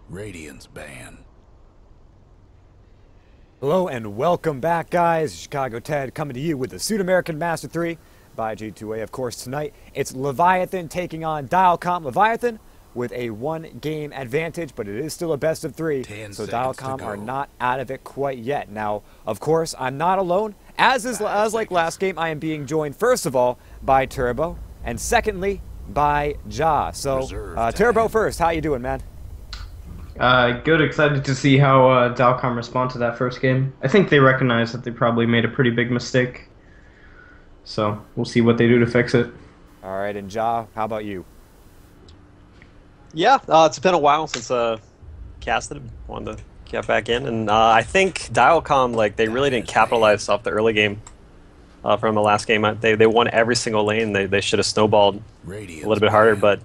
Radiant's ban. Hello and welcome back, guys. Chicago Ted coming to you with the Sudamerican Master 3 by G2A. Of course, tonight it's Leviathan taking on Dilecom. Leviathan with a one-game advantage, but it is still a best of 3, so Dilecom are not out of it quite yet. Now, of course, I'm not alone. As like last game, I am being joined, first of all, by Turbo, and secondly, by Ja. So, Turbo first, how you doing, man? Good. Excited to see how Dilecom respond to that first game. I think they recognize that they probably made a pretty big mistake. So, we'll see what they do to fix it. All right, and Ja, how about you? Yeah, it's been a while since casted. Wanted to get back in, and I think Dilecom, they really didn't capitalize off the early game from the last game. They won every single lane. They should have snowballed a little bit harder, but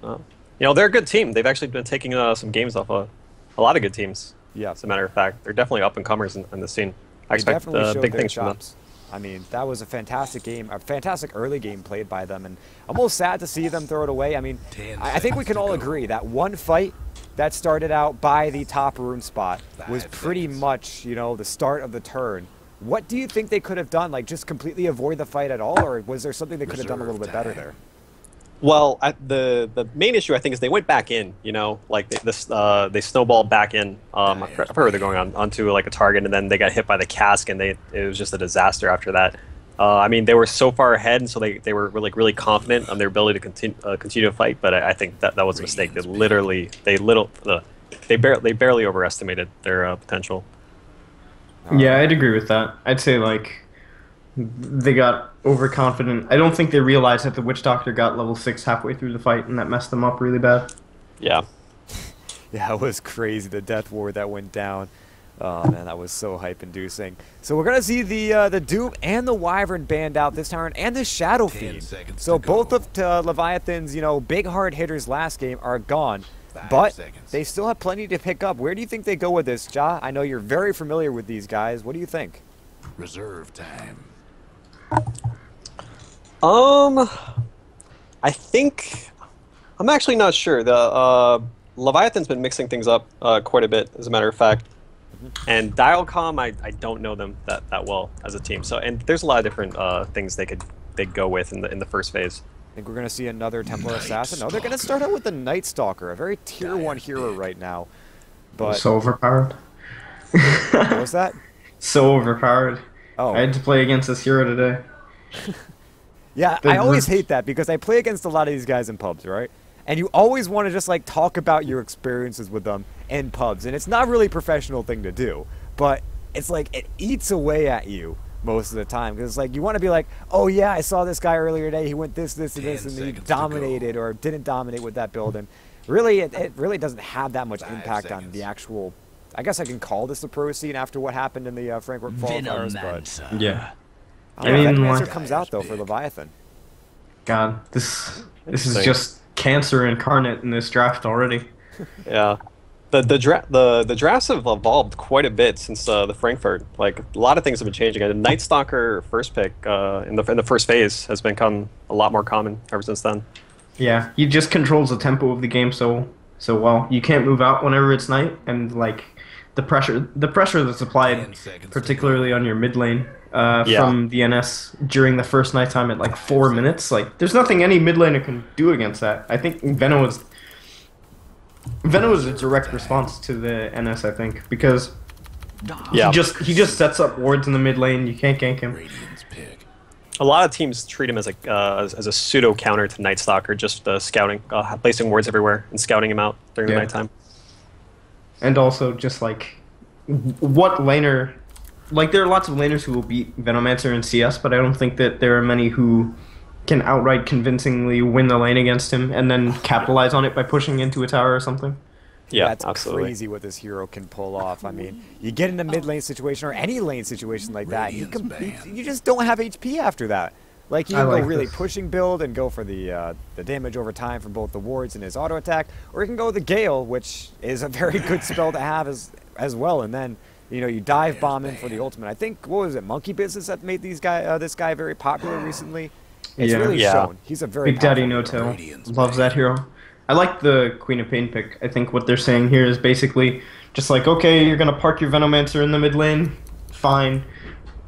they're a good team. They've actually been taking some games off a lot of good teams. Yeah, as a matter of fact, they're definitely up and comers in the scene. I expect big things from them. I mean, that was a fantastic game, a fantastic early game played by them, and almost sad to see them throw it away. I mean, I think we can all agree that one fight that started out by the top rune spot was pretty much, the start of the turn. What do you think they could have done? Like, just completely avoid the fight at all, or was there something they could have done a little bit better there? Well, the main issue I think is they went back in. They snowballed back in. I forgot where they're going onto a target, and then they got hit by the cask, and it was just a disaster after that. I mean, they were so far ahead, and so they were really confident on their ability to continue to fight. But I think that was a mistake. They barely overestimated their potential. Yeah, I'd agree with that. I'd say they got overconfident. I don't think they realized that the Witch Doctor got level 6 halfway through the fight, and that messed them up really bad. Yeah. Yeah, it was crazy, the death ward that went down. Oh man, that was so hype-inducing. So we're gonna see the Doom and the Wyvern banned out this turn, and the Shadow Fiend. So both of Leviathan's big hard hitters last game are gone, but they still have plenty to pick up. Where do you think they go with this, Ja? I know you're very familiar with these guys. What do you think? Reserve time. I think I'm actually not sure. The Leviathan's been mixing things up quite a bit, as a matter of fact. And Dilecom, I don't know them that well as a team. So, and there's a lot of different things they'd go with in the first phase. I think we're gonna see another Templar Assassin. No, they're gonna start out with the Night Stalker, a very tier 1 hero right now. But so overpowered. What was that? So overpowered. Oh. I had to play against this hero today. Yeah, I always hate that because I play against a lot of these guys in pubs, right? And you always want to just talk about your experiences with them in pubs, and it's not really a professional thing to do, but it's it eats away at you most of the time because you want to be like, oh yeah, I saw this guy earlier today, he went this, and this, and he dominated or didn't dominate with that build, and really, it really doesn't have that much impact on the actual. I guess I can call this the pro scene after what happened in the Frankfurt qualifiers, but yeah. I mean, Venomancer comes out though for Leviathan. God, this is just cancer incarnate in this draft already. Yeah, the drafts have evolved quite a bit since the Frankfurt. A lot of things have been changing. The Night Stalker first pick in the first phase has become a lot more common ever since then. Yeah, he just controls the tempo of the game so well. You can't move out whenever it's night, and the pressure that's applied, particularly on your mid lane from the NS during the first nighttime at 4 minutes. There's nothing any mid laner can do against that. I think Veno was a direct response to the NS. I think because he just sets up wards in the mid lane. You can't gank him. A lot of teams treat him as a pseudo counter to Night Stalker, just scouting, placing wards everywhere and scouting him out during the nighttime. And also, just what laner... there are lots of laners who will beat Venomancer in CS, but I don't think that there are many who can outright convincingly win the lane against him and then capitalize on it by pushing into a tower or something. Yeah, that's absolutely crazy what this hero can pull off. I mean, you get in a mid lane situation or any lane situation like that, you just don't have HP after that. You can go really pushing build and go for the damage over time from both the wards and his auto attack, or you can go with the Gale, which is a very good spell to have as well. And then you dive bomb in for the ultimate. I think what was it, Monkey Business that made this guy very popular recently. It's really shown. He's a very Big Daddy No Tail loves that hero. I like the Queen of Pain pick. I think what they're saying here is basically just like, okay, you're gonna park your Venomancer in the mid lane, fine.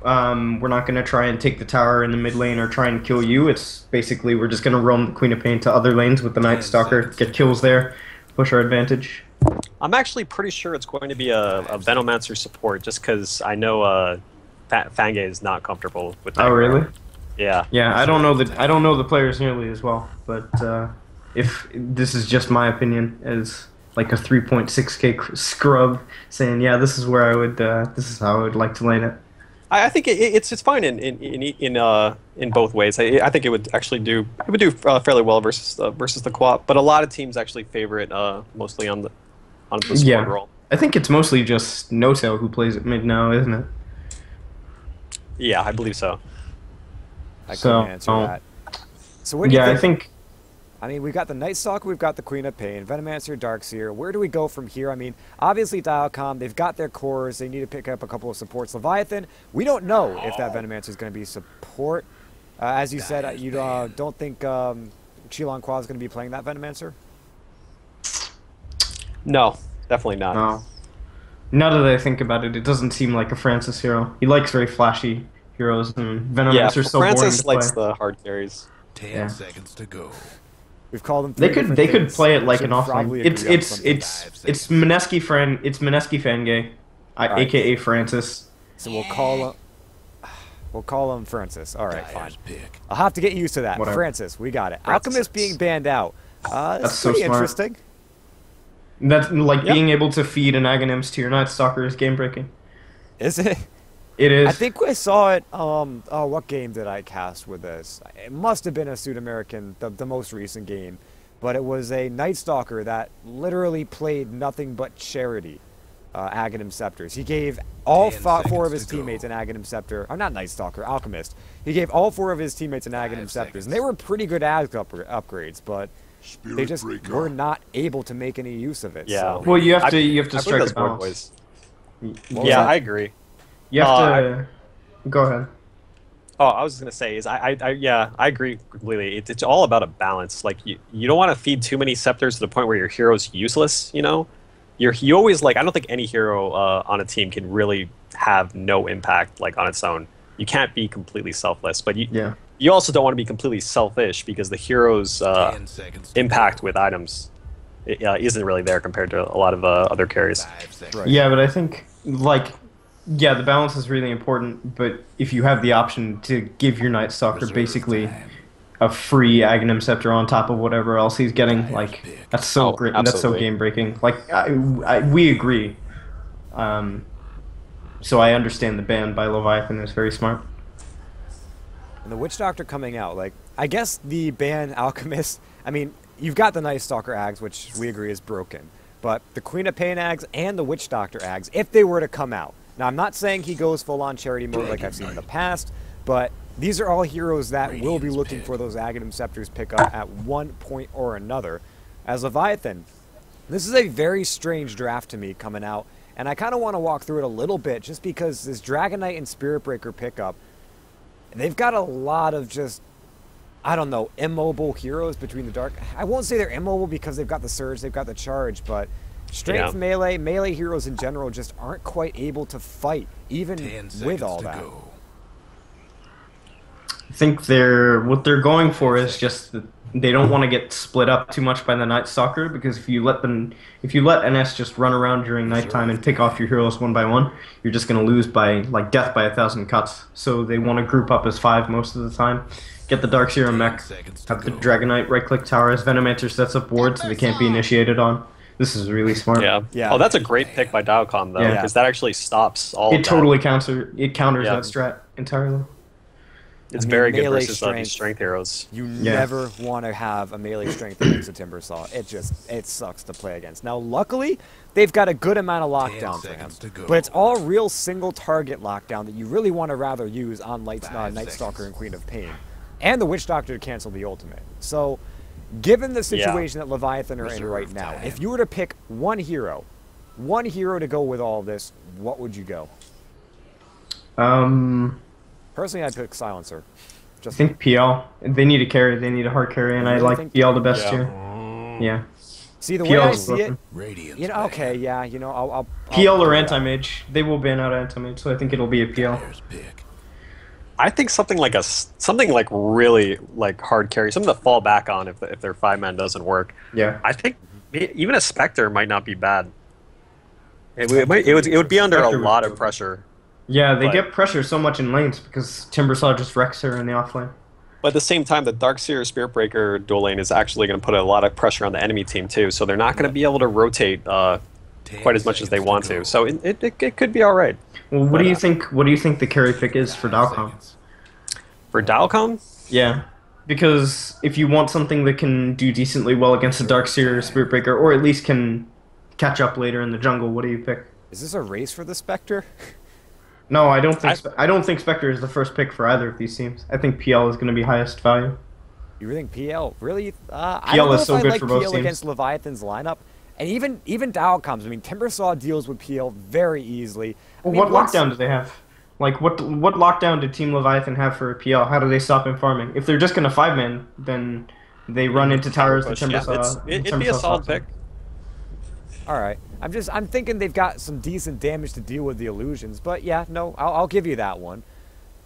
We're not gonna try and take the tower in the mid lane or try and kill you. It's basically we're just gonna roam the Queen of Pain to other lanes with the Night Stalker, get kills there, push our advantage. I'm actually pretty sure it's going to be a Venomancer support, just because I know Fangay is not comfortable with that. Oh really? Yeah. Yeah, I don't know the players nearly as well, but if this is just my opinion as like a 3.6k scrub saying, yeah, this is where I would this is how I would like to lane it. I think it's fine in both ways. I think it would actually do fairly well versus the co-op, but a lot of teams actually favor it mostly on the support role. I think it's mostly just No-Tail who plays it mid now, isn't it? Yeah, I believe so. I couldn't answer that. So what do you think? I mean, we've got the Night Stalker, we've got the Queen of Pain, Venomancer, Darkseer. Where do we go from here? I mean, obviously Dilecom, they've got their cores. They need to pick up a couple of supports. Leviathan, we don't know if that Venomancer is going to be support. As you said, you don't think Qilong Qua is going to be playing that Venomancer? No, definitely not. No. Now that I think about it, it doesn't seem like a Francis hero. He likes very flashy heroes, and Venomancer's so boring to play. Francis likes the hard carries. 10 seconds to go. We've called them. They could play it like an offlane. It's Mineski Fangay, aka Francis. So we'll call him Francis. All right, fine. I'll have to get used to that. Whatever. Francis, we got it. Alchemist being banned out. That's so pretty smart. Interesting. That's like being able to feed an Aghanims to your Night Stalker is game breaking. Is it? It is. I think I saw it. Oh, what game did I cast with this? It must have been a Sudamerican, the most recent game, but it was a Night Stalker that literally played nothing but charity, Aghanim Scepters. He gave all four of his teammates an Aghanim Scepter. Or not Night Stalker, Alchemist. He gave all four of his teammates an Aghanim Scepters, and they were pretty good upgrades, but they just were not able to make any use of it. Yeah. So. Well, you have to strike a balance. Yeah, I agree. You have to go ahead. Oh, I was gonna say I agree completely. It's all about a balance. Like you don't want to feed too many scepters to the point where your hero's useless. You know, you always like I don't think any hero on a team can really have no impact like on its own. You can't be completely selfless, but you also don't want to be completely selfish because the hero's impact with items isn't really there compared to a lot of other carries. Right. Yeah, but I think yeah, the balance is really important, but if you have the option to give your Night Stalker basically a free Aghanim Scepter on top of whatever else he's getting, like, that's so great, and that's so game-breaking. Like, we agree. So I understand the ban by Leviathan is very smart. And the Witch Doctor coming out, like, I guess the ban Alchemist, I mean, you've got the Night Stalker Ags, which we agree is broken, but the Queen of Pain Ags and the Witch Doctor Ags, if they were to come out, now, I'm not saying he goes full-on charity mode like I've seen in the past, but these are all heroes that will be looking for those Aghanim Scepters pick up at one point or another. As Leviathan, this is a very strange draft to me coming out, and I kind of want to walk through it a little bit just because this Dragon Knight and Spirit Breaker pickup, they've got a lot of just, I don't know, immobile heroes between the dark. I won't say they're immobile because they've got the Surge, they've got the Charge, but strength melee heroes in general just aren't quite able to fight, even with all that. I think what they're going for is just that they don't want to get split up too much by the Night Stalker, because if you let NS just run around during nighttime and pick off your heroes one by one, you're just going to lose by like death by 1,000 cuts. So they want to group up as 5 most of the time. Get the Darkseer mech, have the Dragon Knight right-click tower as Venomancer sets up wards so they can't be initiated on. This is really smart. Yeah. Oh, that's a great pick by Dilecom, though, because that actually stops all of that. It totally counters that strat entirely. It's very good versus these strength heroes. You never want to have a melee strength against a Timbersaw. It sucks to play against. Now, luckily, they've got a good amount of lockdown for him, but it's all real single target lockdown that you really want to rather use on Night Stalker and Queen of Pain, and the Witch Doctor to cancel the ultimate. So, given the situation that Leviathan are in right now, if you were to pick one hero to go with all this, what would you go? Personally, I'd pick Silencer. I think PL. They need a carry. They need a hard carry, and I like PL the best here. Yeah. See, the way PL I is see it, Radiant's you know, okay, yeah, you know, I'll PL or figure it out. anti-mage. They will ban out anti-mage, so I think it'll be a PL. pick. I think something like something like really like hard carry, something to fall back on if their 5-man doesn't work. Yeah. I think even a Spectre might not be bad. It would be under a Spectre would lot be of okay. pressure. Yeah, they But- get pressure so much in lanes because Timbersaw just wrecks her in the offlane. But at the same time, the Darkseer Spirit Breaker dual lane is actually going to put a lot of pressure on the enemy team too, so they're not going to be able to rotate quite as much as they want to. So it could be all right. Well, what do you think? What do you think the carry pick is for Dilecom? For Dilecom, Yeah, because if you want something that can do decently well against the Darkseer Spirit Breaker, or at least can catch up later in the jungle, what do you pick? Is this a race for the Spectre? No, I don't think. I don't think Spectre is the first pick for either of these teams. I think PL is going to be highest value. You really think PL? Really? I PL don't know is if so I good like for both PL teams. against Leviathan's lineup. And even Dilecom's. I mean, Timbersaw deals with PL very easily. Well, I mean, what once- lockdown do they have? Like, what lockdown did Team Leviathan have for a PL? How do they stop him farming? If they're just going to 5-man, then they run into towers that Timbersaw. it'd be a solid pick. All right. I'm thinking they've got some decent damage to deal with the illusions, but yeah, no, I'll give you that one.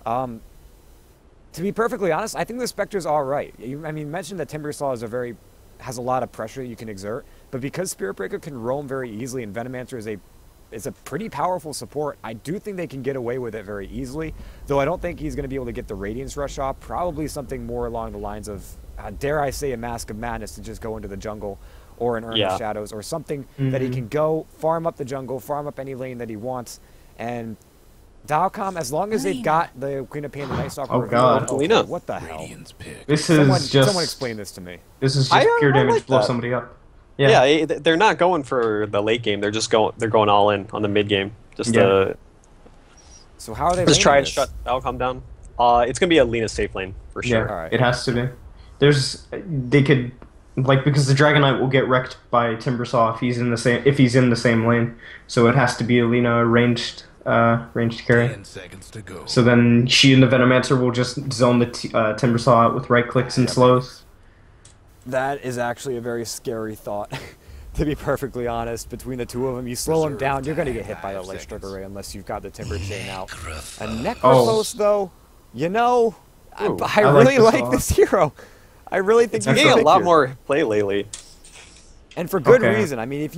To be perfectly honest, I think the Spectre's all right. You mentioned that Timbersaw has a lot of pressure you can exert, but because Spirit Breaker can roam very easily and Venomancer is a pretty powerful support, I do think they can get away with it very easily, though I don't think he's going to be able to get the Radiance Rush off. Probably something more along the lines of, dare I say, a Mask of Madness to just go into the jungle, or an Urn of Shadows, or something that he can go, farm up the jungle, farm up any lane that he wants, and Dilecom, as long as they've got the Queen of Pain and Night Stalker God. revealed, Lena. what the hell? Radiant's pick. This is Someone explain this to me. This is just I pure damage like to blow that. somebody up. Yeah, they're not going for the late game. They're going all in on the mid game. Just Yeah. So how are they just try laning and this? shut Dilecom down. It's gonna be a Lena safe lane for sure. Yeah, Alright. it has to be. They could because the Dragon Knight will get wrecked by Timbersaw if he's in the same lane. So it has to be a Lena ranged carry. 10 seconds to go. So then she and the Venomancer will just zone the Timbersaw out with right clicks and slows. That is actually a very scary thought, to be perfectly honest. Between the two of them, you slow them down, you're going to get hit by the Light Strike Array unless you've got the Timber Chain out. A Necrophos, though, you know, Ooh, I I really like this like a this hero. I really think You're he's getting a pick lot here. more play lately. And for good Okay. reason. I mean,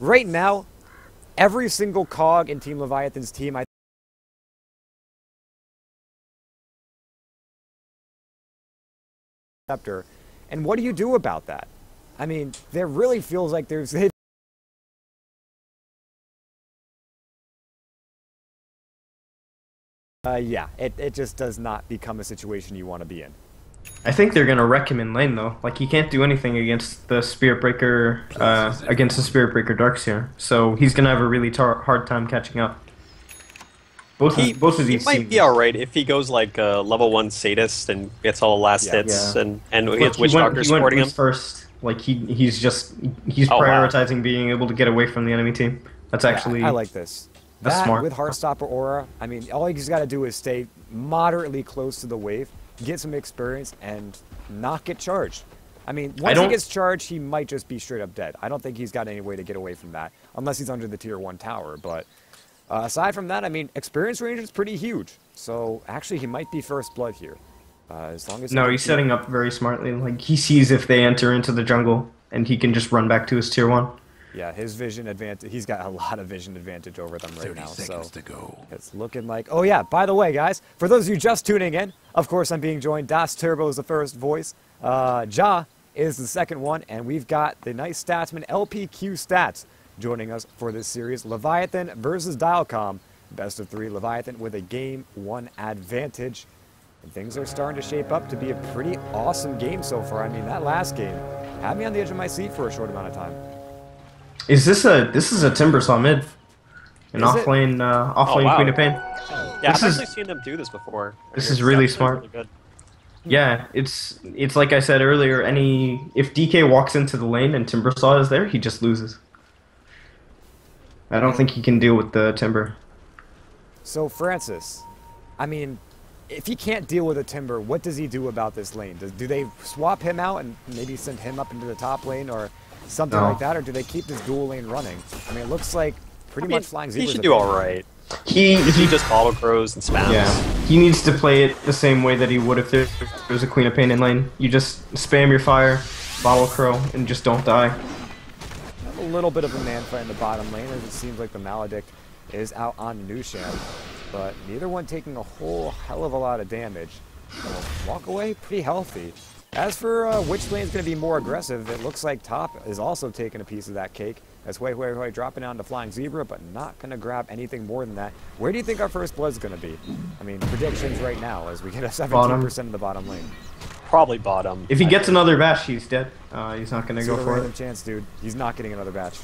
right now, every single cog in Team Leviathan's team, I Scepter. And what do you do about that? I mean, there really feels like there's yeah, it just does not become a situation you want to be in. I think they're gonna wreck him in lane though. Like he can't do anything against the Spirit Breaker, Darkseer. So he's gonna have a really hard time catching up. Both of these He might teams. be all right if he goes like level 1 sadist and gets all the last Yeah. hits and Look, gets Witch Doctor he went supporting him. boost first. Like he's Oh, wow. prioritizing being able to get away from the enemy team. That's actually I like this. That's That smart. with Heartstopper Aura, I mean, all he's got to do is stay moderately close to the wave, get some experience, and not get charged. I mean, once he don't- gets charged, he might just be straight up dead. I don't think he's got any way to get away from that, unless he's under the tier 1 tower. But aside from that, I mean, experience range is pretty huge. So actually, he might be first blood here. As long as No, he's setting up very smartly. Like he sees if they enter into the jungle, and he can just run back to his tier 1. Yeah, his vision advantage. He's got a lot of vision advantage over them right 30 now. So seconds to go. it's looking like. Oh yeah, by the way, guys, for those of you just tuning in, of course I'm being joined. Das Turbo is the first voice. Ja is the second one, and we've got the nice statsman LPQ Stats joining us for this series. Leviathan versus Dilecom, best of 3. Leviathan with a game 1 advantage. And things are starting to shape up to be a pretty awesome game so far. I mean, that last game had me on the edge of my seat for a short amount of time. This is a Timbersaw mid, an Is it? offlane wow. Queen of Pain. Yeah, This I've is- actually seen them do this before. This is really smart. Really good. Yeah, it's like I said earlier. If DK walks into the lane and Timbersaw is there, he just loses. I don't think he can deal with the Timber. So, Francis, I mean, if he can't deal with a Timber, what does he do about this lane? Do they swap him out and maybe send him up into the top lane? Or something like that, or do they keep this dual lane running? I mean, it looks like pretty much Flying Zebra's he should do all right. He just auto crows and spams. Yeah, he needs to play it the same way that he would if there was a Queen of Pain in lane. You just spam your fire, bottle crow, and just don't die. A little bit of a man fight in the bottom lane, as it seems like the Maledict is out on Nusham, but neither one taking a whole hell of a lot of damage. So walk away pretty healthy. As for which lane is going to be more aggressive, it looks like top is also taking a piece of that cake. That's Hui dropping down to Flying Zebra, but not going to grab anything more than that. Where do you think our first blood is going to be? I mean, predictions right now as we get a 17% in the bottom lane. Probably bottom. If he gets another bash, he's dead. He's not going to go for it. Chance, dude. He's not getting another batch.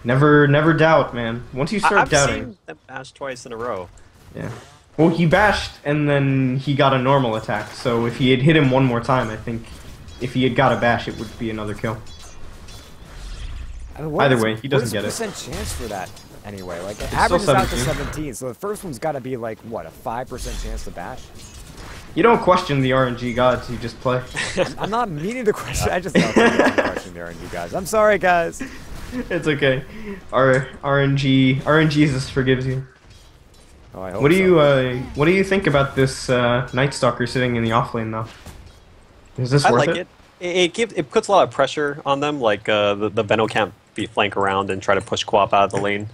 Never doubt, man. Once you start doubting. I've seen them bash twice in a row. Yeah. Well, he bashed, and then he got a normal attack. So if he had hit him one more time, I think if he had got a bash, it would be another kill. I mean, either way, he doesn't get it. What's the percent chance for that anyway? Like, it averages out to 17, so the first one's got to be like, what, a 5% chance to bash? You don't question the RNG gods, you just play. I'm not meaning to question, I just don't question the RNG guys. I'm sorry, guys. It's okay. RNG Jesus forgives you. Oh, I hope what do you think about this Night Stalker sitting in the off lane though? Is this worth it? It puts a lot of pressure on them, like the Benno can't flank around and try to push Quap out of the lane.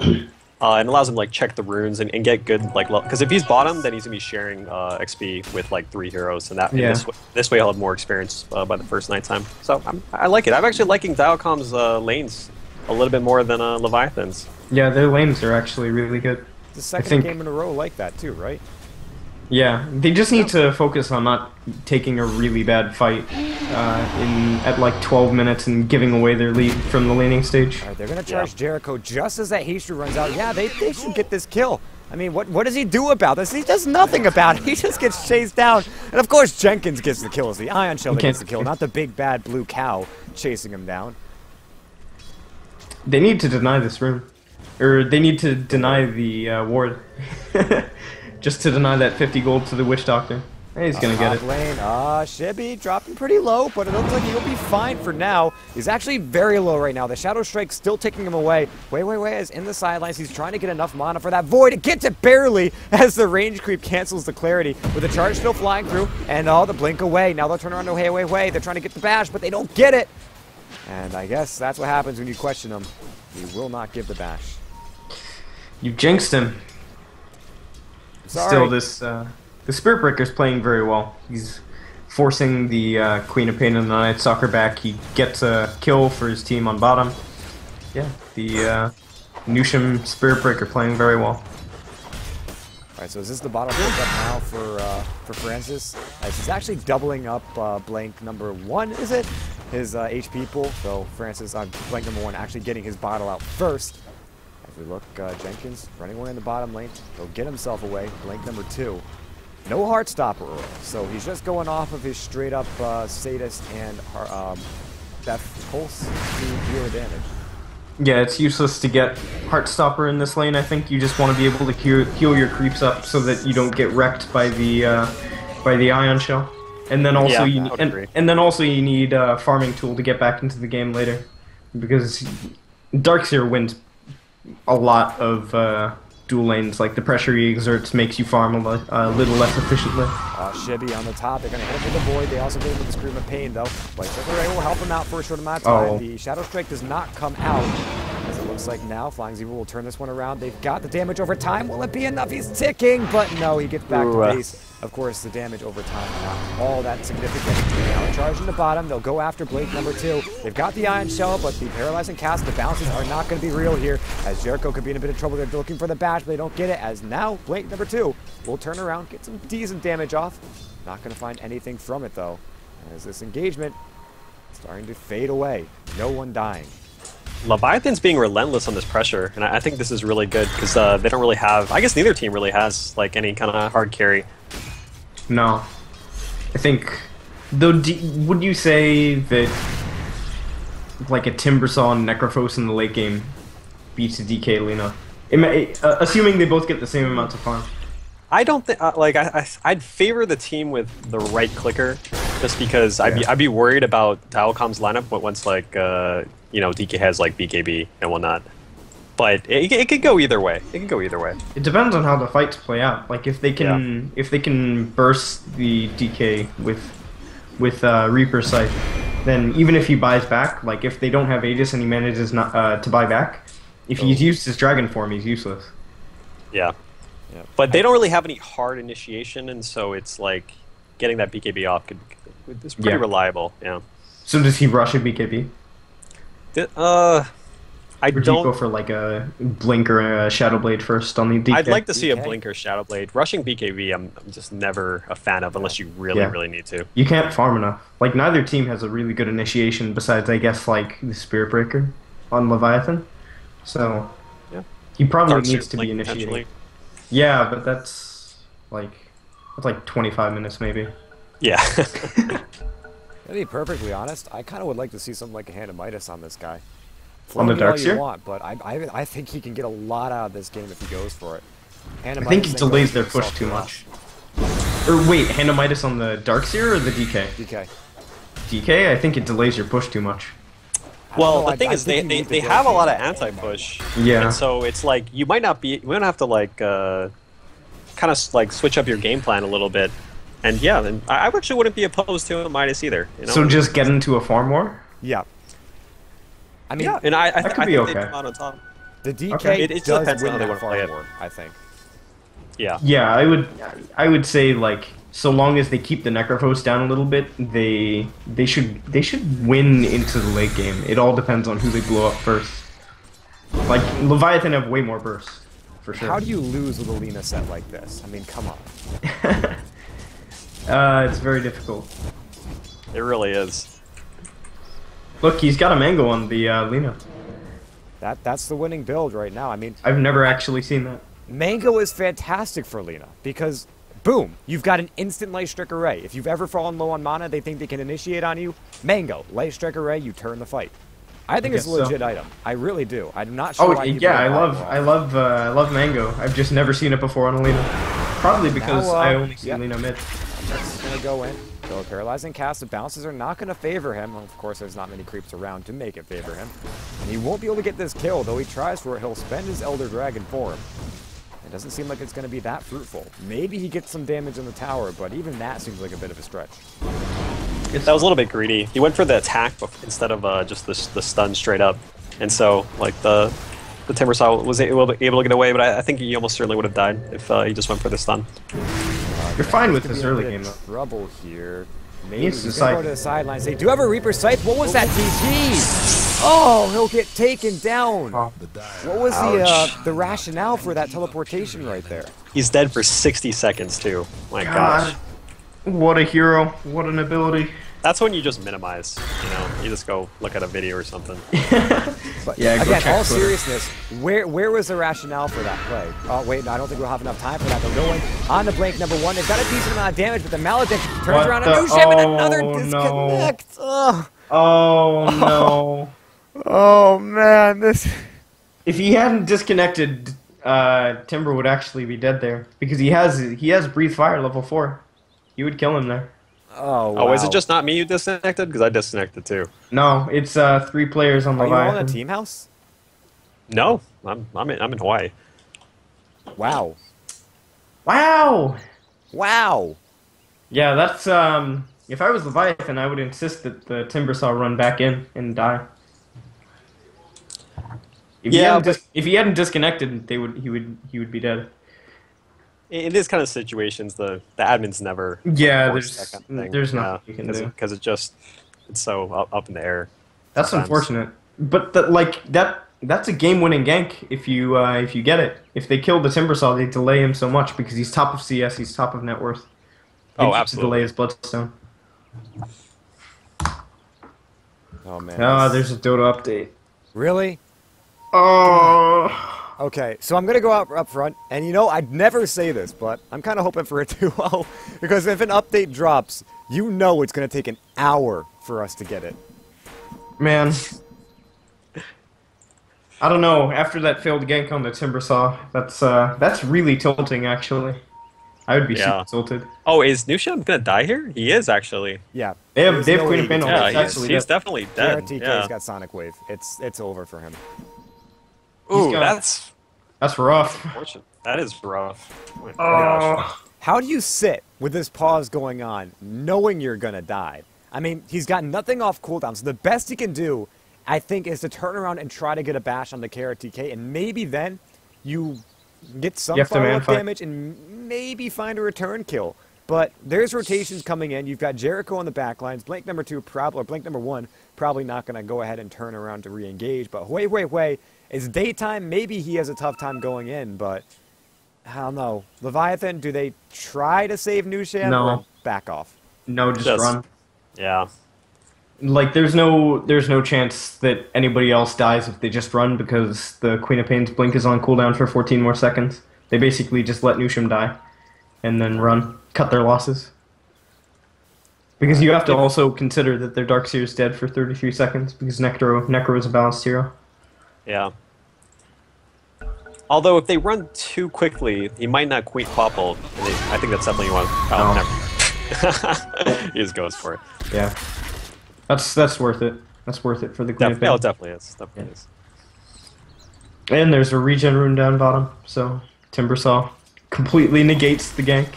And allows him to like check the runes and get good because if he's bottom, then he's gonna be sharing XP with like 3 heroes, and that this way he'll have more experience by the first night time. So I like it. I'm actually liking Dilecom's lanes a little bit more than Leviathan's. Yeah, their lanes are actually really good. The second game in a row like that too, right? Yeah, they just need to focus on not taking a really bad fight at like 12 minutes and giving away their lead from the laning stage. All right, they're going to charge Jericho just as that Heishu runs out. Yeah, they should get this kill. I mean, what does he do about this? He does nothing about it. He just gets chased down. And of course, Jenkins gets the kill. It's the Ion Shell that gets the kill, not the big bad blue cow chasing him down. They need to deny this room. Or they need to deny the ward. Just to deny that 50 gold to the Witch Doctor. He's gonna get it. Lane, Shibby dropping pretty low, but it looks like he'll be fine for now. He's actually very low right now. The Shadow Strike still taking him away. Wait is in the sidelines. He's trying to get enough mana for that Void. It gets it barely as the range creep cancels the clarity. With the charge still flying through, and the blink away. Now they'll turn around to Way. They're trying to get the bash, but they don't get it. And I guess that's what happens when you question him. He will not give the bash. You jinxed him. Sorry. Still, the Spirit Breaker's playing very well. He's forcing the Queen of Pain and the Night Stalker back. He gets a kill for his team on bottom. Yeah, the Nusham Spirit Breaker playing very well. Alright, so is this the bottom pick up now for Francis? As he's actually doubling up blank number 1, is it? His HP pool. So Francis on blank number 1 actually getting his bottle out first. As we look, Jenkins running away in the bottom lane. He'll get himself away. Blank number 2. No Heartstopper, so he's just going off of his straight up Sadist and Death Pulse to deal damage. Yeah, it's useless to get Heartstopper in this lane. I think you just want to be able to heal your creeps up so that you don't get wrecked by the Ion Shell. And then also you need a farming tool to get back into the game later, because Darkseer wins a lot of dual lanes. Like the pressure he exerts makes you farm a little less efficiently. Shibby on the top. They're going to hit him with the Void. They also get him with the Scream of Pain, though. But Ray will help him out for a short amount of time. The Shadow Strike does not come out. As it looks like now, Flying Zebra will turn this one around. They've got the damage over time. Will it be enough? He's ticking, but no, he gets back to base. Of course, the damage over time not all that significant. Now charging the bottom. They'll go after Blake number 2. They've got the Ion Shell, but the Paralyzing Cast, the bounces are not going to be real here. As Jericho could be in a bit of trouble. They're looking for the bash, but they don't get it. As now, Blake number 2 will turn around, get some decent damage off. Not going to find anything from it, though. As this engagement starting to fade away. No one dying. Leviathan's being relentless on this pressure, and I think this is really good because they don't really have. I guess neither team really has like any kind of hard carry. No, I think. Though, would you say that like a Timbersaw and Necrophos in the late game beats a DK Lina? Assuming they both get the same amount of farm. I don't think I'd favor the team with the right clicker, just because I'd be worried about Dilecom's lineup once DK has like BKB and whatnot. But it could go either way. It could go either way. It depends on how the fights play out. Like if they can burst the DK with Reaper Scythe, then even if he buys back, like if they don't have Aegis and he manages not to buy back, if he's used his dragon form, he's useless. Yeah. Yeah. But they don't really have any hard initiation, and so it's like getting that BKB off is pretty reliable. Yeah. So does he rush a BKB? I don't. Do you go for like a blink or a Shadow Blade first on the DK? I'd like to see a blink or Shadow Blade. Rushing BKB, I'm just never a fan of unless you really need to. You can't farm enough. Like neither team has a really good initiation besides, I guess, like the Spirit Breaker on Leviathan. So yeah, he probably needs to be initiating. Yeah, but that's like 25 minutes maybe. Yeah. To be perfectly honest, I kind of would like to see something like a Hand of Midas on this guy. On the Dark Seer? But I think he can get a lot out of this game if he goes for it. I think he delays their push too much. Or wait, Hand of Midas on the Dark Seer or the DK? DK. DK? I think it delays your push too much. Well, the thing is, they have a lot of anti-push. Yeah. And so it's like you might have to like kind of like switch up your game plan a little bit. And yeah, then I actually wouldn't be opposed to a Midas either. You know? So just get into a farm war? Yeah. I mean, yeah, and I that could think be okay. they come out on top. The DK It does depends win on how they that want to play farm it. war, I think. Yeah. Yeah, I would say like so long as they keep the Necrophos down a little bit, they should win into the late game. It all depends on who they blow up first. Like Leviathan have way more bursts, for sure. How do you lose with a Lina set like this? I mean, come on. It's very difficult. It really is. Look, he's got a mango on the Lina. That's the winning build right now. I mean, I've never actually seen that. Mango is fantastic for Lina because, boom, you've got an instant Light Strike Array. If you've ever fallen low on mana, they think they can initiate on you. Mango, Light Strike Array, you turn the fight. I think it's a legit item. I really do. I'm not sure. Oh yeah, I love Mango. I've just never seen it before on a Lina. Probably because I only see Lina mid. That's gonna go in. So a paralyzing cast, the bounces are not going to favor him. Of course, there's not many creeps around to make it favor him. And he won't be able to get this kill, though he tries for it. He'll spend his Elder Dragon for him. It doesn't seem like it's going to be that fruitful. Maybe he gets some damage in the tower, but even that seems like a bit of a stretch. That was a little bit greedy. He went for the attack instead of just the stun straight up. And so, like, the Timbersaw was able to get away, but I think he almost certainly would have died if he just went for the stun. You're fine with this early game, though. Trouble here. Maybe he's he's going to go to the sidelines. They do have a Reaper Scythe. What was that TG? Oh, he'll get taken down. What was the rationale for that teleportation right there? He's dead for 60 seconds, too. My gosh. What a hero. What an ability. That's when you just minimize, you know, you just go look at a video or something. But yeah, again, all seriousness, where was the rationale for that play? Oh, wait, no, I don't think we'll have enough time for that. They're going on the blink number one. They've got a decent amount of damage, but the Malediction turns around a new ship and another disconnect. No. Oh, no. Oh, man, this... If he hadn't disconnected, Timber would actually be dead there. Because he has Breathe Fire level 4. You would kill him there. Oh, wow. Oh, is it just not me you disconnected? Because I disconnected too. No, it's 3 players on Leviathan. Are you on a team house? No, I'm in Hawaii. Wow. Wow! Wow! Yeah, that's, if I was Leviathan, I would insist that the Timbersaw run back in and die. If he hadn't disconnected, he would be dead. In these kind of situations, the admins never. Yeah, there's nothing you can do because it's so up in the air. That's sometimes. Unfortunate, but that's a game-winning gank if you get it. If they kill the Timbersaw, they delay him so much because he's top of CS, he's top of net worth. Oh, absolutely. Delay his Bloodstone. Oh man. There's a Dota update. Really? Oh. Okay, so I'm gonna go up front, and you know, I'd never say this, but I'm kind of hoping for it too well, because if an update drops, you know it's gonna take an hour for us to get it. Man, I don't know. After that failed gank on the Timbersaw, that's really tilting, actually. I would be super insulted. Oh, is Nushem gonna die here? He is actually. Yeah. They have Queen of Pain. Yeah, he's definitely dead. KRTK's got Sonic Wave. It's over for him. Ooh, that's rough. Unfortunate. That is rough. Oh my gosh. How do you sit with this pause going on, knowing you're gonna die? I mean, he's got nothing off cooldown, so the best he can do, I think, is to turn around and try to get a bash on the KRTK, and maybe then you get some follow-up damage and maybe find a return kill. But there's rotations coming in. You've got Jericho on the back lines. Blink number 2, or Blink number 1, probably not going to go ahead and turn around to re-engage. But Hui, it's daytime. Maybe he has a tough time going in, but I don't know. Leviathan, do they try to save Nushem or back off? No, just run. Yeah. Like, there's no chance that anybody else dies if they just run, because the Queen of Pain's blink is on cooldown for 14 more seconds. They basically just let Nushem die and then run, cut their losses. Because you have to also consider that their Darkseer is dead for 33 seconds, because Necro is a balanced hero. Yeah. Although if they run too quickly, he might not Queen Popple. I think that's something you want. Oh, never. He just goes for it. Yeah. That's worth it. That's worth it for the Queen of Pain. No, it definitely is. Definitely is. And there's a regen rune down bottom, so Timbersaw completely negates the gank.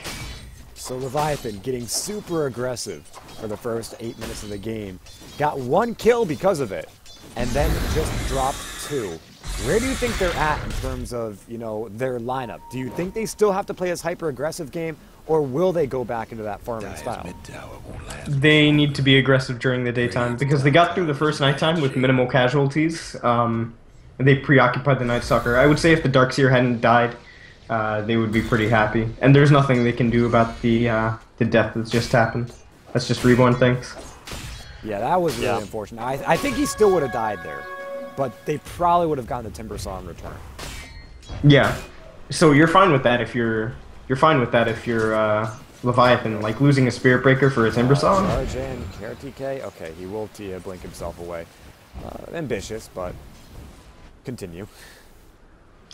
So Leviathan getting super aggressive for the first 8 minutes of the game. Got 1 kill because of it, and then just dropped 2. Where do you think they're at in terms of, their lineup? Do you think they still have to play this hyper-aggressive game, or will they go back into that farming style? They need to be aggressive during the daytime, because they got through the first nighttime with minimal casualties, and they preoccupied the Night Stalker. I would say if the Darkseer hadn't died, they would be pretty happy. And there's nothing they can do about the death that's just happened. That's just Reborn things. Yeah, that was really unfortunate. I think he still would have died there, but they probably would have gotten the Timbersaw in return. Yeah, so you're fine with that if you're Leviathan, like losing a Spirit Breaker for a Timbersaw. Charge in, KRTK. Okay, he will blink himself away. Ambitious, but continue.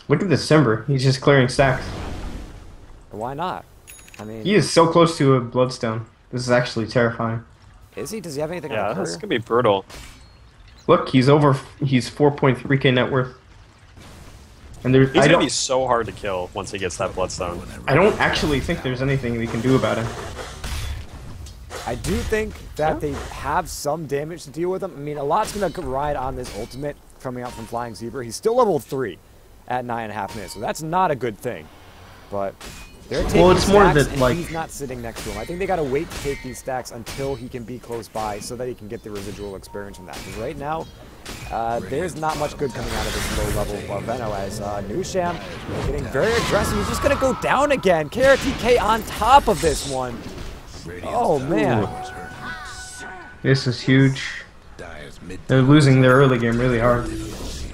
Look at this Timber. He's just clearing stacks. Why not? I mean, he is so close to a Bloodstone. This is actually terrifying. Is he? Does he have anything? Yeah, this could be brutal. Look, he's 4.3k net worth. And he's gonna be so hard to kill once he gets that Bloodstone. I don't actually think there's anything we can do about him. I do think that they have some damage to deal with him. I mean, a lot's gonna ride on this ultimate coming out from Flying Zebra. He's still level 3 at 9.5 minutes, so that's not a good thing. But they're taking it's more stacks, that, and like, he's not sitting next to him. I think they gotta wait to take these stacks until he can be close by, so that he can get the residual experience from that. Because right now, there's not much good coming out of this low-level Veno, as Nushem getting very aggressive. He's just going to go down again. KRTK on top of this one. Oh, man. This is huge. They're losing their early game really hard.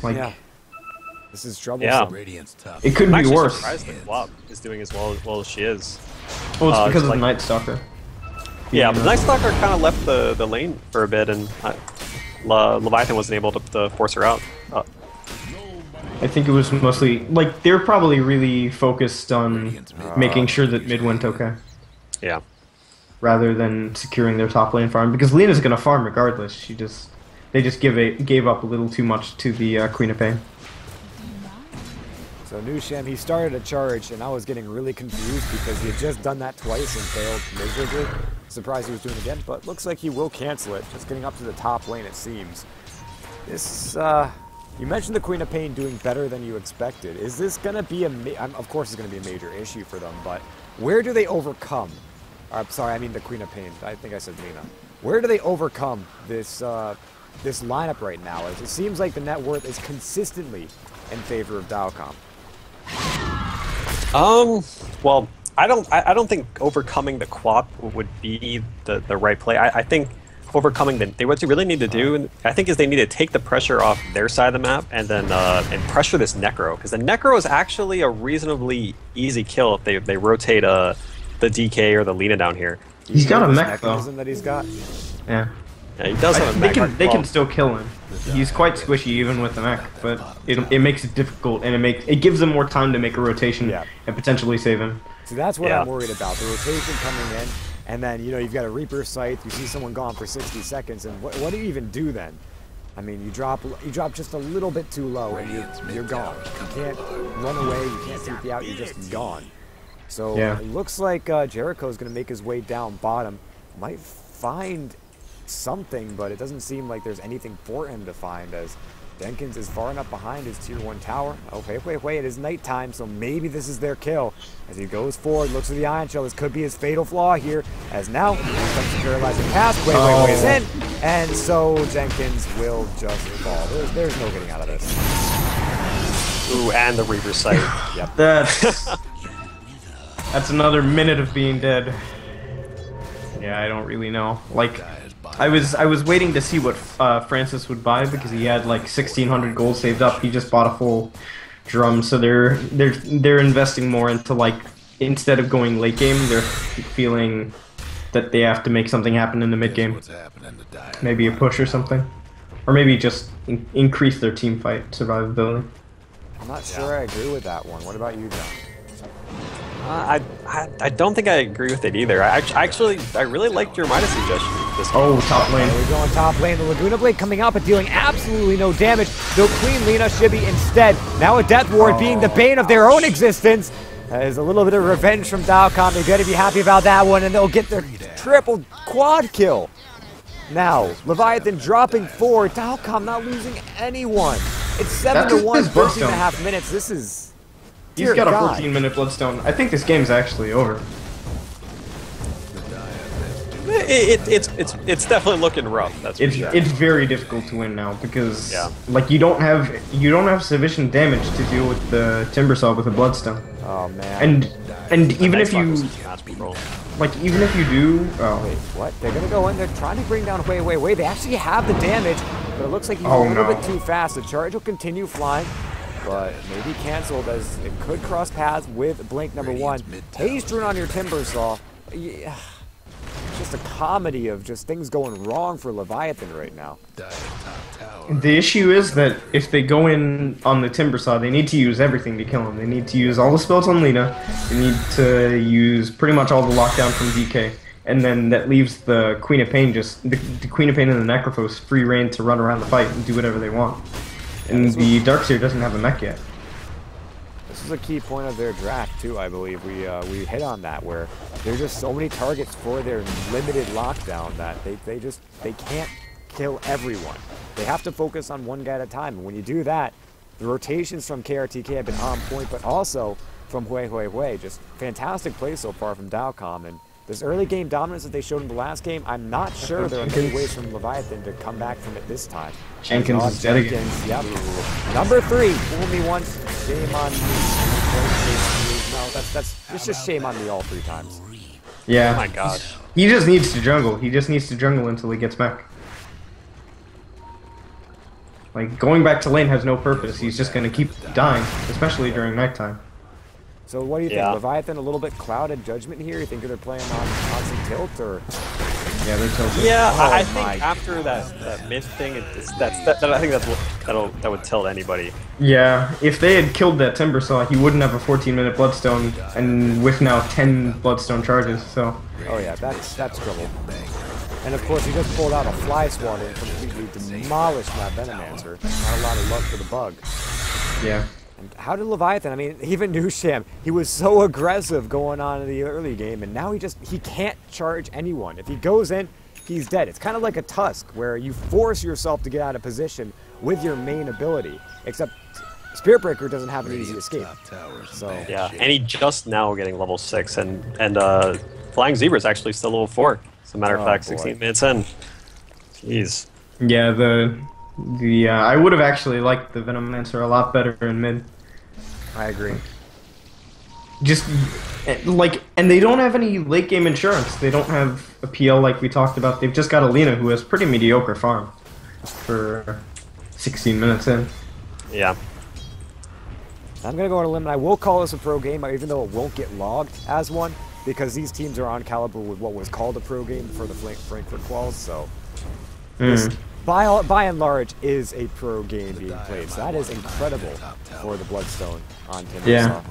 Like, yeah. This is trouble. Yeah. It could be worse. I'm surprised the Flop is doing as well as she is. Well, it's because of the Night Stalker. Yeah, but the Night Stalker kind of left the lane for a bit, and Leviathan wasn't able to force her out. I think it was mostly, like, they're probably really focused on making sure that mid went okay. Yeah. Rather than securing their top lane farm, because Lena's gonna farm regardless. They just gave up a little too much to the Queen of Pain. So Nushem, he started a charge, and I was getting really confused because he had just done that twice and failed miserably. Surprised he was doing it again, but looks like he will cancel it. Just getting up to the top lane, it seems. This, you mentioned the Queen of Pain doing better than you expected. Is this going to be of course it's going to be a major issue for them, but where do they overcome? I'm sorry, I mean the Queen of Pain. I think I said Lena. Where do they overcome this, this lineup right now? As it seems like the net worth is consistently in favor of Dilecom. Well, I don't think overcoming the Quap would be the right play. I think overcoming what they really need to do, I think, is they need to take the pressure off their side of the map and then and pressure this Necro, because the Necro is actually a reasonably easy kill if they rotate the DK or the Lena down here. He's got a mech though. That he's got. Yeah. Yeah, he does have a mech. They can still kill him. He's quite squishy even with the mech, but it makes it difficult, and it gives them more time to make a rotation and potentially save him. So that's what I'm worried about. The rotation coming in, and then, you know, you've got a Reaper Scythe, you see someone gone for 60 seconds, and what do you even do then? I mean, you drop just a little bit too low, and you're gone. You can't run away, you can't TP out, you're just gone. So it looks like Jericho's going to make his way down bottom. Might find something, but it doesn't seem like there's anything for him to find, as Jenkins is far enough behind his tier 1 tower. Oh, wait, it is nighttime, so maybe this is their kill. As he goes forward, looks at the Ion Shell. This could be his fatal flaw here, as now he comes to paralyzing cast. Wait is in, and so Jenkins will just fall. There's no getting out of this. Ooh, and the Reaper Sight. Yep. That's another minute of being dead. Yeah, I don't really know. Like, I was waiting to see what Francis would buy, because he had like 1,600 gold saved up. He just bought a full drum, so they're investing more into, like, instead of going late game, they're feeling that they have to make something happen in the mid game. Maybe a push or something, or maybe just increase their team fight survivability. I'm not sure I agree with that one. What about you, John? I don't think I agree with it either. I really liked your minus suggestion. Top lane. We're going top lane. The Laguna Blade coming out, but dealing absolutely no damage. Though Queen Lina should be instead. Now a Death Ward being the bane of their own existence. There's a little bit of revenge from Dilecom. They're going to be happy about that one, and they'll get their triple quad kill. Now, Leviathan dropping forward. Dilecom not losing anyone. It's 7-1, 13.5 minutes. This is... He's got a 14-minute Bloodstone. I think this game's actually over. It's definitely looking rough. That's for sure. It's very difficult to win now, because like you don't have sufficient damage to deal with the Timbersaw with a Bloodstone. Oh man. And even if you do, wait, what? They're gonna go in. They're trying to bring down Wei. They actually have the damage, but it looks like he's a little bit too fast. The charge will continue flying, but maybe canceled, as it could cross paths with Blink #1. Haste Rune on your Timbersaw. Yeah. Just a comedy of just things going wrong for Leviathan right now. The issue is that if they go in on the Timbersaw, they need to use everything to kill him. They need to use all the spells on Lina. They need to use pretty much all the lockdown from DK. And then that leaves the Queen of Pain, the Queen of Pain and the Necrophos free reign to run around the fight and do whatever they want. And the Darkseer doesn't have a mech yet. This is a key point of their draft too, I believe. We hit on that, where there's just so many targets for their limited lockdown that they can't kill everyone. They have to focus on one guy at a time. And when you do that, the rotations from KRTK have been on point, but also from Hui. Just fantastic play so far from Dilecom. And this early game dominance that they showed in the last game, I'm not sure there are many ways from Leviathan to come back from it this time. Jenkins is dead again. Yep. Number 3, fool me once, shame on me. No, it's just shame on me all 3 times. Yeah. Oh my god. He just needs to jungle. He just needs to jungle until he gets back. Like, going back to lane has no purpose. He's just gonna keep dying, especially during nighttime. So what do you think? Leviathan a little bit clouded judgment here? You think they're playing on some tilt, or? Yeah, they're tilted. Yeah, I think after that mid thing, I think that would tilt anybody. Yeah, if they had killed that Timbersaw, he wouldn't have a 14-minute Bloodstone, and with now 10 Bloodstone charges. So. Oh yeah, that's trouble. And of course, he just pulled out a Fly Swatter and completely demolished that Venomancer. Not a lot of luck for the bug. Yeah. And how did Leviathan, I mean, even Nusham, he was so aggressive going on in the early game, and now he can't charge anyone. If he goes in, he's dead. It's kind of like a Tusk, where you force yourself to get out of position with your main ability, except Spirit Breaker doesn't have an easy escape. So yeah, and he just now getting level 6, and Flying Zebra is actually still level 4. As a matter of fact, 16 minutes in. Jeez. Yeah, I would have actually liked the Venomancer a lot better in mid. I agree. Just, like, and they don't have any late game insurance. They don't have a PL like we talked about. They've just got a Lina who has pretty mediocre farm for 16 minutes in. Yeah. I'm going to go on a limb, and I will call this a pro game, even though it won't get logged as one, because these teams are on caliber with what was called a pro game for the Frankfurt Quals, so this, by and large, is a pro game being played. So that is incredible for the Bloodstone on Timbersaw. Yeah.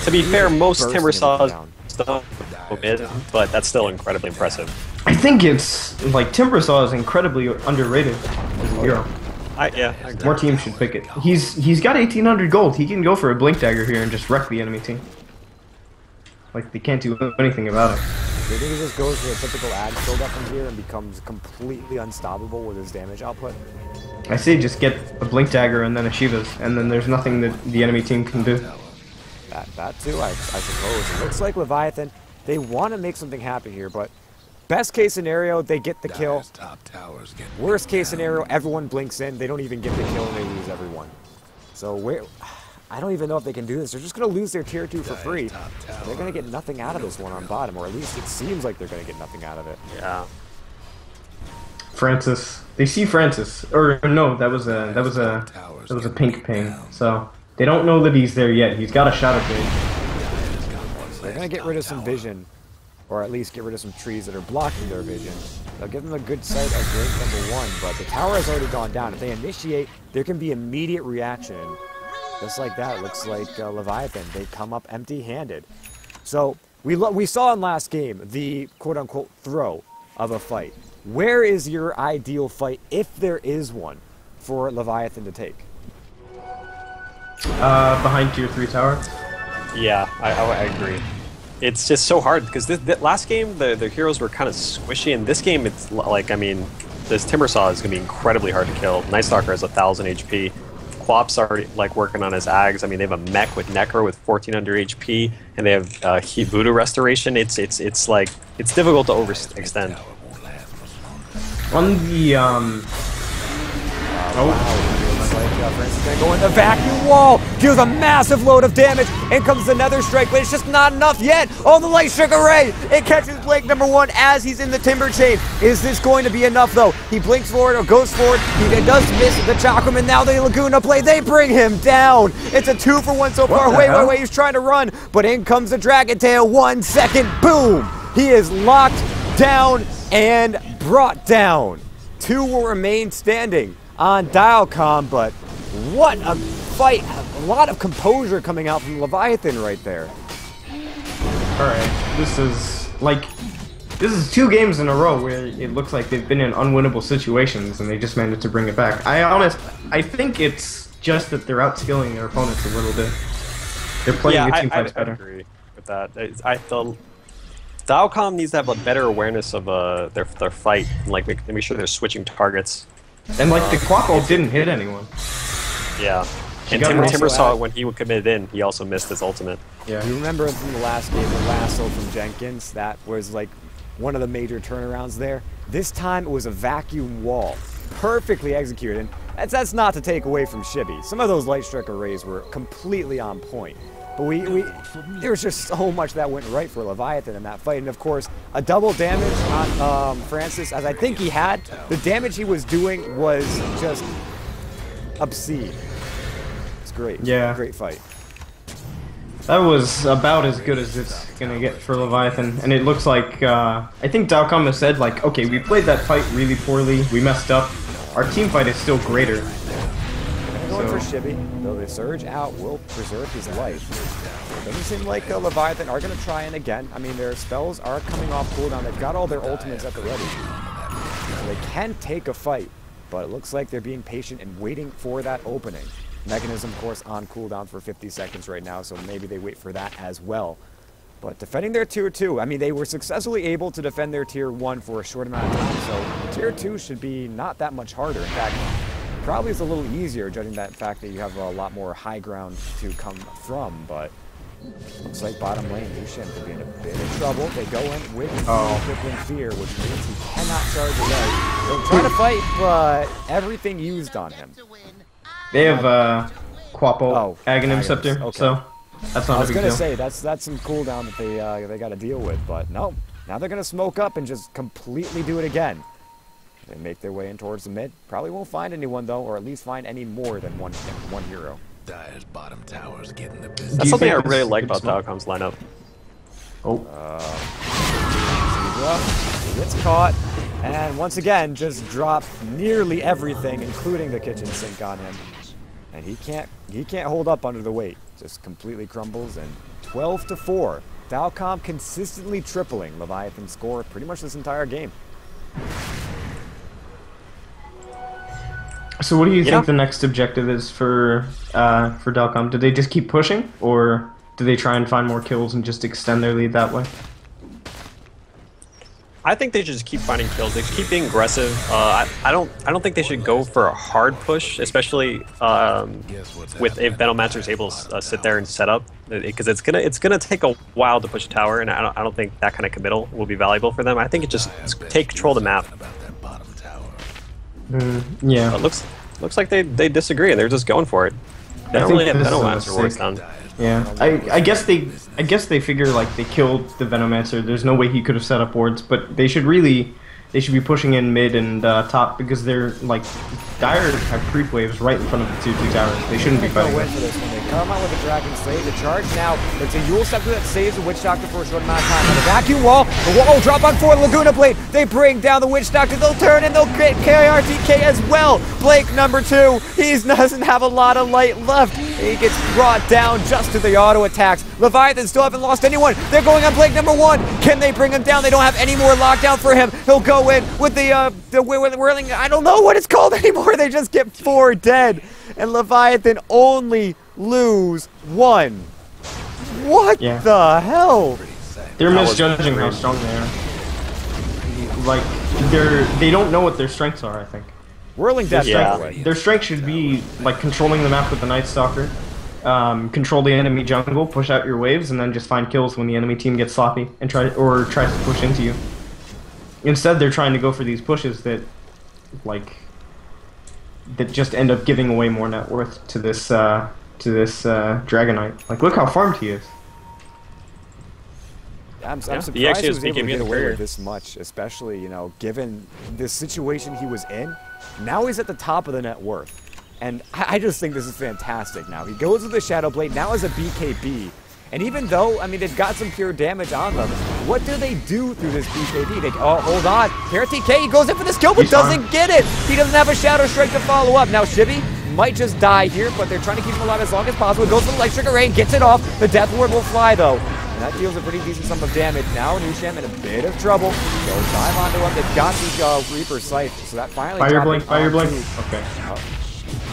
To be fair, most bursting timber saws down. don't mid, but that's still incredibly impressive. I think it's like timber saw is incredibly underrated as a hero. I agree. More teams should pick it. He's got 1800 gold. He can go for a blink dagger here and just wreck the enemy team. Like they can't do anything about it. Do you think he just goes for a typical ag build up from here and becomes completely unstoppable with his damage output? I say just get a blink dagger and then a Shiva's, and then there's nothing that the enemy team can do. That too, I suppose. It looks like Leviathan, they want to make something happen here, but best case scenario, they get the kill. Worst case scenario, everyone blinks in, they don't even get the kill and they lose everyone. So I don't even know if they can do this. They're just going to lose their tier 2 for free. They're going to get nothing out of this one on bottom, or at least it seems like they're going to get nothing out of it. Yeah. Francis. They see Francis. Or no, that was a pink ping. So they don't know that he's there yet. He's got a shadow ping. They're going to get rid of some vision, or at least get rid of some trees that are blocking their vision. They'll give them a good sight of drink #1, but the tower has already gone down. If they initiate, there can be immediate reaction. Just like that, it looks like Leviathan, they come up empty-handed. So we saw in last game the quote-unquote throw of a fight. Where is your ideal fight, if there is one, for Leviathan to take? Behind tier 3 tower. Yeah, I agree. It's just so hard because last game the heroes were kind of squishy, and this game it's like, I mean, this timber saw is gonna be incredibly hard to kill. Night Stalker has 1000 HP. Quap's already like working on his ags. I mean, they have a mech with Necro with 1400 HP, and they have Voodoo Restoration. It's like it's difficult to overextend. On the Francis is going to go in the vacuum wall, deals a massive load of damage, in comes the Nether Strike, but it's just not enough yet. Oh, the Light Strike Array! It catches Blake #1 as he's in the Timber Chain. Is this going to be enough, though? He blinks forward or goes forward. He does miss the Chakram, and now the Laguna play. They bring him down. It's a 2-for-1 so far. Wait, he's trying to run, but in comes the Dragon Tail. 1 second, boom! He is locked down and brought down. 2 will remain standing on Dilecom, but what a fight. A lot of composure coming out from Leviathan right there. Alright, this is 2 games in a row where it looks like they've been in unwinnable situations and they just managed to bring it back. I think it's just that they're outskilling their opponents a little bit. They're playing the team fights better. I agree with that. Dilecom needs to have a better awareness of their fight, and like make sure they're switching targets. And like the Quap ult didn't hit anyone. Yeah. And Timber saw it when he committed in, he also missed his ultimate. Yeah. You remember from the last game, the lasso from Jenkins? That was like one of the major turnarounds there. This time it was a vacuum wall. Perfectly executed. And that's not to take away from Shibby. Some of those Light Strike arrays were completely on point. But there was just so much that went right for Leviathan in that fight. And of course, a double damage on Francis, as I think he had. The damage he was doing was just obscene. It's great. Yeah. Great fight. That was about as good as it's gonna get for Leviathan. And it looks like, I think Dilecom has said, like, okay, we played that fight really poorly, we messed up. Our team fight is still greater. Going for Shibby, though the Surge out will preserve his life. It doesn't seem like Leviathan are going to try in again. I mean, their spells are coming off cooldown. They've got all their ultimates at the ready. So they can take a fight, but it looks like they're being patient and waiting for that opening. Mechanism, of course, on cooldown for 50 seconds right now, so maybe they wait for that as well. But defending their tier 2, I mean, they were successfully able to defend their tier 1 for a short amount of time, so tier 2 should be not that much harder. In fact, probably is a little easier, judging that fact that you have a lot more high ground to come from, but looks like bottom lane, Lucian could be in a bit of trouble. They go in with Crippling Fear, which means he cannot charge away. They'll try to fight, but everything used on him. They have Quapo, Aghanim Scepter, okay. so that's not a big deal. I was going to say, that's some cooldown that they got to deal with, but no. Now they're going to smoke up and just completely do it again. They make their way in towards the mid. Probably won't find anyone, though, or at least find any more than one hero. Dire's bottom tower's getting the business. That's something I really like about Dilecom's lineup. Oh. He gets caught, and once again, just drop nearly everything, including the kitchen sink on him. And he can't hold up under the weight. Just completely crumbles, and 12-4. Dilecom consistently tripling Leviathan's score pretty much this entire game. So what do you think the next objective is for Dilecom? Do they just keep pushing, or do they try and find more kills and just extend their lead that way? I think they should just keep finding kills. They should keep being aggressive. I don't think they should go for a hard push, especially with if Venomancer is able to sit there and set up, because it's gonna take a while to push a tower, and I don't think that kind of committal will be valuable for them. I think it just take control of the map. Yeah. But looks like they disagree. They're just going for it. They don't really have Venomancer works down. Yeah, I guess they figure like they killed the Venomancer. There's no way he could have set up wards, but they should be pushing in mid and top, because they're like Dire have creep waves right in front of the 2-2 towers. They shouldn't be fighting. Win for this one. They come out with a Dragon Slave. The charge now. It's a Yule Scepter that saves the Witch Doctor for a short amount of time. And the vacuum wall. The wall drop on 4 Laguna Blade. They bring down the Witch Doctor. They'll turn and they'll get KRTK as well. Blake number 2. He doesn't have a lot of light left. He gets brought down just to the auto attacks. Leviathan still haven't lost anyone. They're going on Blake number 1. Can they bring him down? They don't have any more lockdown for him. He'll go in with the whirling. I don't know what it's called anymore. They just get 4 dead, and Leviathan only lose 1. What the hell? They're misjudging how strong they are. Like they don't know what their strengths are. I think. Whirling Death. Their strength should be like controlling the map with the Night Stalker, control the enemy jungle, push out your waves, and then just find kills when the enemy team gets sloppy and tries to push into you. Instead, they're trying to go for these pushes that just end up giving away more net worth to this Dragonite. Like, look how farmed he is. I'm surprised he was able to get away with this much, especially, you know, given the situation he was in. Now he's at the top of the net worth. And I just think this is fantastic now. He goes with the Shadow Blade, now as a BKB. And even though, I mean, they've got some pure damage on them, what do they do through this BKB? They, oh, hold on. KRTK, he goes in for this kill, but doesn't get it. He doesn't have a Shadow Strike to follow up. Now, Shibby might just die here, but they're trying to keep him alive as long as possible. Goes for the Light Trigger Rain, gets it off. The Death Ward will fly, though. And that deals a pretty decent sum of damage. Now, Nusham in a bit of trouble. They'll dive onto him. They've got the Reaper Scythe, so that finally Fire Blink. Okay.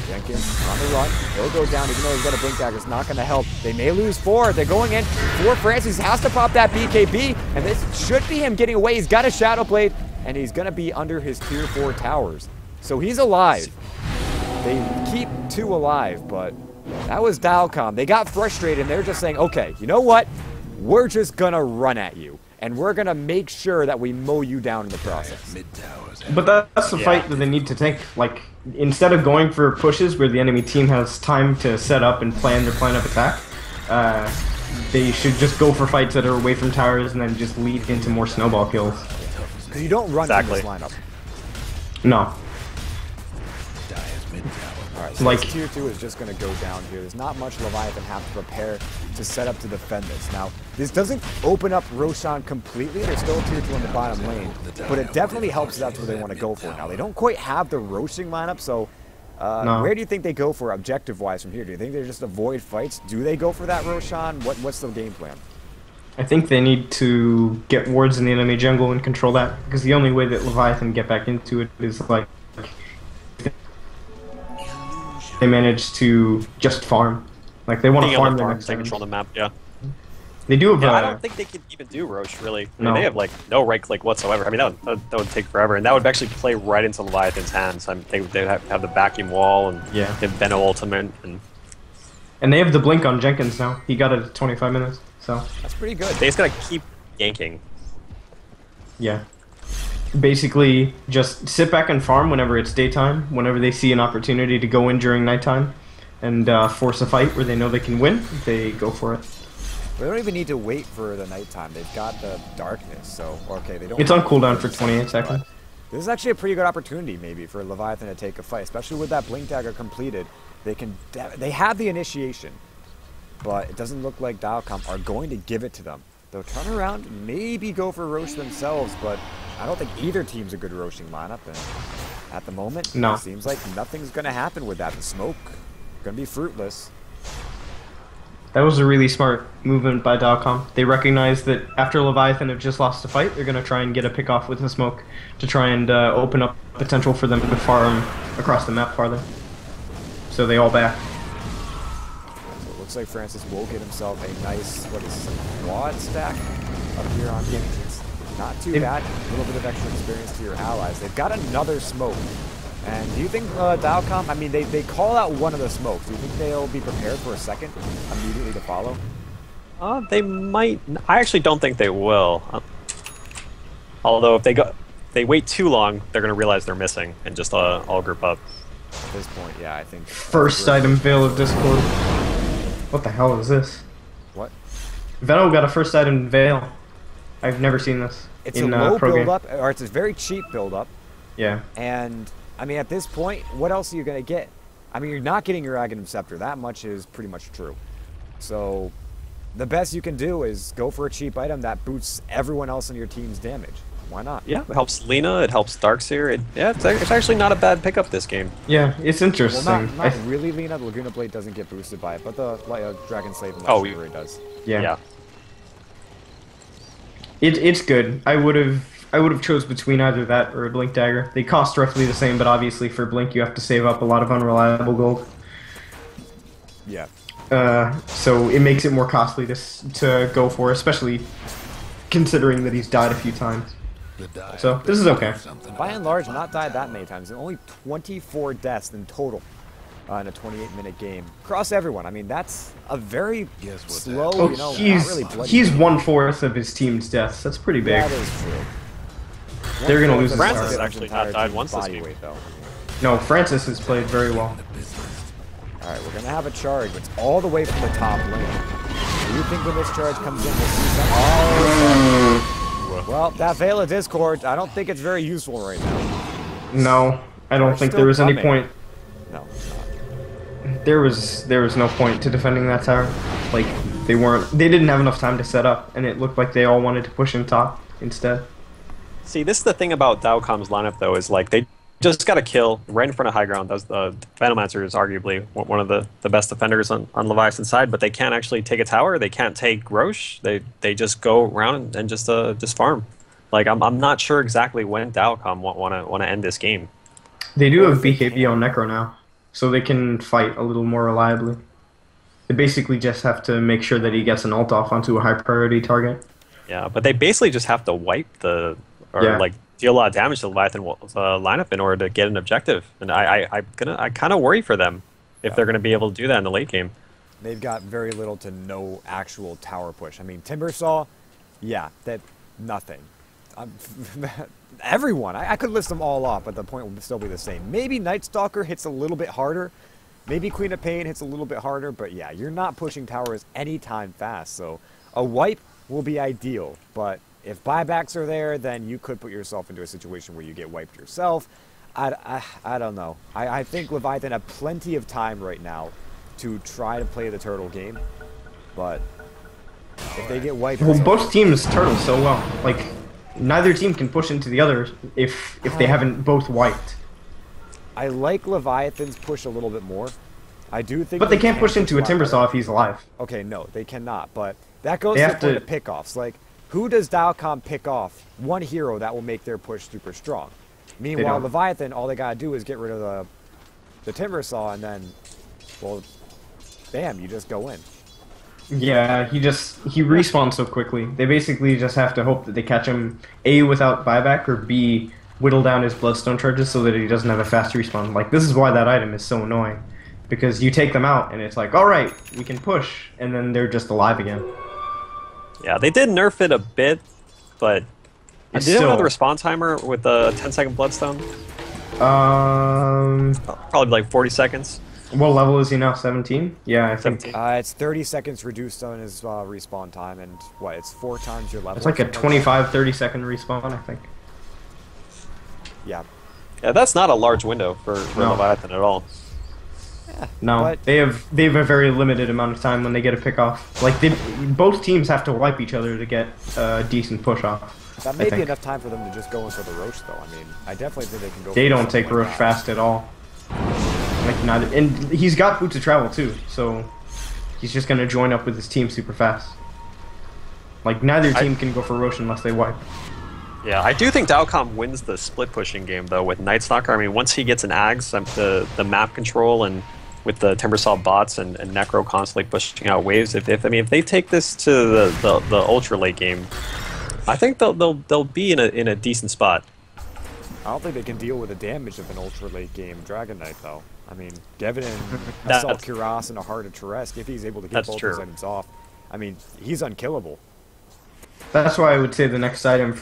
Jenkins on the run. He'll go down even though he's got a blink dagger. It's not going to help. They may lose 4. They're going in for Francis. Has to pop that BKB, and this should be him getting away. He's got a Shadow Blade, and he's going to be under his tier 4 towers. So he's alive. They keep 2 alive, but that was Dilecom. They got frustrated, and they're just saying, okay, you know what? We're just going to run at you, and we're going to make sure that we mow you down in the process. But that's the fight that they need to take. Like, instead of going for pushes where the enemy team has time to set up and plan their plan of attack, they should just go for fights that are away from towers and then just lead into more snowball kills. Because you don't run in this lineup. No. Alright, so this tier 2 is just going to go down here. There's not much Leviathan have to prepare to set up to defend this. Now, this doesn't open up Roshan completely. There's still a tier 2 on the bottom lane, but it definitely helps that's what they want to go for. Now, they don't quite have the Roshing lineup, so where do you think they go for objective-wise from here? Do you think they just avoid fights? Do they go for that Roshan? What's the game plan? I think they need to get wards in the enemy jungle and control that, because the only way that Leviathan get back into it is like they manage to just farm. Like, they want to farm their next control the map, yeah. They do have I don't think they can even do Roche, really. I mean, they have, like, no right click whatsoever. I mean, that would take forever, and that would actually play right into Leviathan's hands. I mean, they'd have the vacuum wall, and they have Beno ultimate, and they have the blink on Jenkins now. He got it at 25 minutes, so... That's pretty good. They just gotta keep yanking. Yeah. Basically, just sit back and farm whenever it's daytime, whenever they see an opportunity to go in during nighttime, and force a fight where they know they can win, they go for it. They don't even need to wait for the nighttime. They've got the darkness, so okay, they don't. It's on cooldown for 28 seconds. This is actually a pretty good opportunity, maybe, for Leviathan to take a fight, especially with that blink dagger completed. They have the initiation, but it doesn't look like Dilecom are going to give it to them. They'll turn around, maybe go for Roche themselves, but I don't think either team's a good Roshing lineup. And at the moment, it seems like nothing's going to happen with that. The smoke Gonna be fruitless. That was a really smart movement by Dilecom. They recognized that after Leviathan have just lost a fight, they're going to try and get a pick off with the smoke to try and open up potential for them to farm across the map farther. So they all back. So it looks like Francis will get himself a nice, what is this, a quad stack up here on damage. It's not too bad. A little bit of extra experience to your allies. They've got another smoke. And do you think Dilecom, I mean, they call out one of the smokes. Do you think they'll be prepared for a second immediately to follow? They might. I actually don't think they will. Although if they wait too long, they're going to realize they're missing and just all group up. At this point, yeah, I think. First item Veil of Discord. What the hell is this? What? Venom got a first item Veil. I've never seen this. It's in, a low pro build game. up, or it's a very cheap build up. Yeah. And I mean, at this point, what else are you going to get? I mean, you're not getting your Aghanim Scepter. That much is pretty much true. So, the best you can do is go for a cheap item that boosts everyone else in your team's damage. Why not? Yeah, it helps Lina, it helps Darkseer. It's actually not a bad pickup this game. Yeah, it's interesting. Well, not really Lina. The Laguna Blade doesn't get boosted by it, but the Dragon Slave Legendary does. Yeah. It's good. I would have chose between either that or a Blink Dagger. They cost roughly the same, but obviously for Blink you have to save up a lot of unreliable gold. Yeah. So it makes it more costly to go for, especially considering that he's died a few times. So this is okay. By and large, not died that many times. Only 24 deaths in total in a 28-minute game across everyone. I mean, that's a very slow, not really bloody he's game. 1/4 of his team's deaths. That's pretty big. That is true. They're gonna lose. Francis has actually not died once this game. Though. No, Francis has played very well. All right, we're gonna have a charge. It's all the way from the top lane. Do you think when this charge comes in, we'll see some? Oh, well, that Veil of Discord, I don't think it's very useful right now. No, I don't think there was any point. No, it's not. There was no point to defending that tower. Like they didn't have enough time to set up, and it looked like they all wanted to push in top instead. See, this is the thing about Dilecom's lineup, though, is like they just got a kill right in front of high ground. The Venomancer is arguably one of the best defenders on Leviathan's side, but they can't actually take a tower. They can't take Roche. They just go around and just farm. Like I'm not sure exactly when Dilecom want to end this game. They do have BKB on Necro now, so they can fight a little more reliably. They basically just have to make sure that he gets an ult off onto a high priority target. Yeah, but they basically just have to wipe like deal a lot of damage to the Leviathan lineup in order to get an objective. And I kind of worry for them if they're going to be able to do that in the late game. They've got very little to no actual tower push. I mean, Timbersaw, yeah, that nothing. Everyone, I could list them all off, but the point will still be the same. Maybe Night Stalker hits a little bit harder. Maybe Queen of Pain hits a little bit harder, but yeah, you're not pushing towers anytime fast. So a wipe will be ideal, but if buybacks are there, then you could put yourself into a situation where you get wiped yourself. I don't know. I think Leviathan have plenty of time right now to try to play the turtle game, but if they get wiped... Well, both teams turtle so well. Like, neither team can push into the other if they haven't both wiped. I like Leviathan's push a little bit more. I do think... But they can't push into a Timbersaw if he's alive. Okay, no, they cannot, but that goes to the point of pickoffs. Like, who does Dilecom pick off? One hero that will make their push super strong. Meanwhile, Leviathan, all they gotta do is get rid of the Timbersaw, and then, well, bam, you just go in. Yeah, he respawns so quickly. They basically just have to hope that they catch him A, without buyback, or B, whittle down his Bloodstone charges so that he doesn't have a fast respawn. Like, this is why that item is so annoying. Because you take them out, and it's like, alright, we can push, and then they're just alive again. Yeah, they did nerf it a bit, but did they have the respawn timer with the 10-second Bloodstone? Probably like 40 seconds. What level is he now? 17? Yeah, I think. It's 30 seconds reduced on his respawn time, and what? It's 4 times your level. It's like a 25, 30-second respawn, I think. Yeah. Yeah, that's not a large window for Leviathan at all. Yeah, no, they have a very limited amount of time when they get a pick off. Like both teams have to wipe each other to get a decent push off. That may be enough time for them to just go in for the Roche, though. I mean, I definitely think they can go. They don't take Roche fast at all. Like neither, and he's got boots of travel too, so he's just gonna join up with his team super fast. Like neither team can go for Roche unless they wipe. Yeah, I do think Dilecom wins the split pushing game though with Night Stalker. I mean, once he gets an Ags, the map control and with the Timbersaw bots and Necro constantly pushing out waves, if they take this to the ultra late game, I think they'll be in a decent spot. I don't think they can deal with the damage of an ultra late game Dragon Knight though. I mean, Devin and Assault Cuirass and a Heart of Teresk, if he's able to get both those items off, I mean, he's unkillable. That's why I would say the next item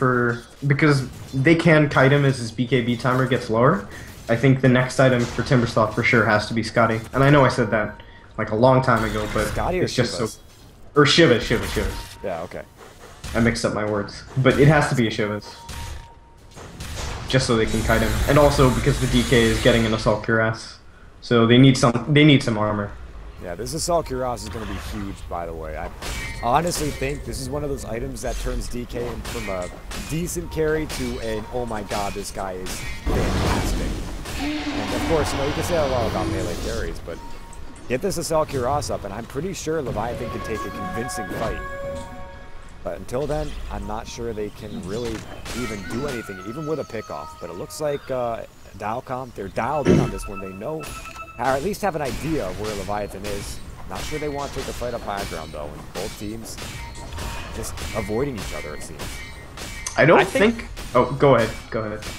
because they can kite him as his BKB timer gets lower. I think the next item for Timbersaw for sure has to be Scotty. And I know I said that like a long time ago, but Scotty or it's just Shivas? so... Or Shivas. Yeah, okay. I mixed up my words. But it has to be a Shivas. Just so they can kite him. And also because the DK is getting an Assault Cuirass. So they need some armor. Yeah, this Assault Cuirass is going to be huge, by the way. I honestly think this is one of those items that turns DK from a decent carry to an, oh my god, this guy is fantastic. And of course, you can say a lot about melee carries, but get this Assault Cuirass up, and I'm pretty sure Leviathan can take a convincing fight. But until then, I'm not sure they can really even do anything, even with a pickoff. But it looks like Dilecom, they're dialed in on this one. They know, or at least have an idea of where Leviathan is. Not sure they want to take the fight up high ground, though. And both teams just avoiding each other, it seems. I think... Oh, go ahead.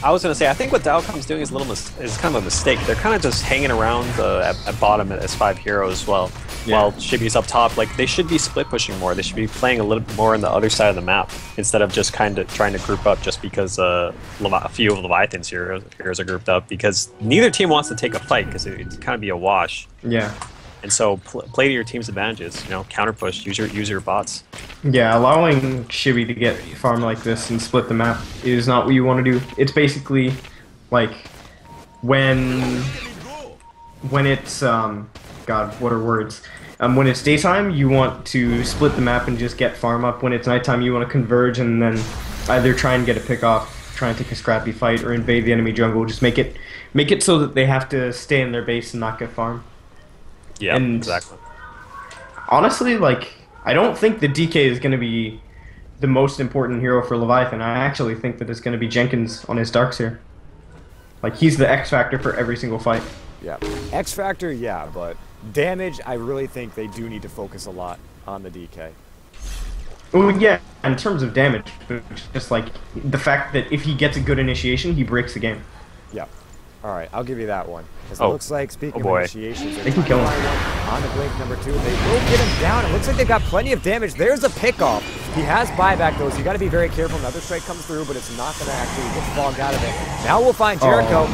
I was gonna say, I think what Dilecom's doing is kind of a mistake. They're kind of just hanging around at bottom as 5 heroes, while Shibi's up top. Like they should be split pushing more. They should be playing a little bit more on the other side of the map instead of just kind of trying to group up just because a few of Leviathan's heroes are grouped up. Because neither team wants to take a fight because it'd kind of be a wash. Yeah. And so play to your team's advantages. Counter push. Use your bots. Yeah, allowing Shibi to get farm like this and split the map is not what you want to do. It's basically like when it's God, what are words? When it's daytime, you want to split the map and just get farm up. When it's nighttime, you want to converge and then either try and get a pick off, try and take a scrappy fight, or invade the enemy jungle. Just make it so that they have to stay in their base and not get farm. Yeah, exactly. Honestly, like, I don't think the DK is going to be the most important hero for Leviathan. I actually think that it's going to be Jenkins on his Darks here. Like, he's the X factor for every single fight. Yeah. X factor, yeah, but damage, I really think they do need to focus a lot on the DK. Oh, yeah, in terms of damage, but just like the fact that if he gets a good initiation, he breaks the game. Yeah. All right, I'll give you that one. Because it looks like, speaking of initiations, they can kill him. On the blink number 2, they will get him down. It looks like they've got plenty of damage. There's a pickoff. He has buyback, though, so you got to be very careful. Another strike comes through, but it's not going to actually get fogged out of it. Now we'll find Jericho.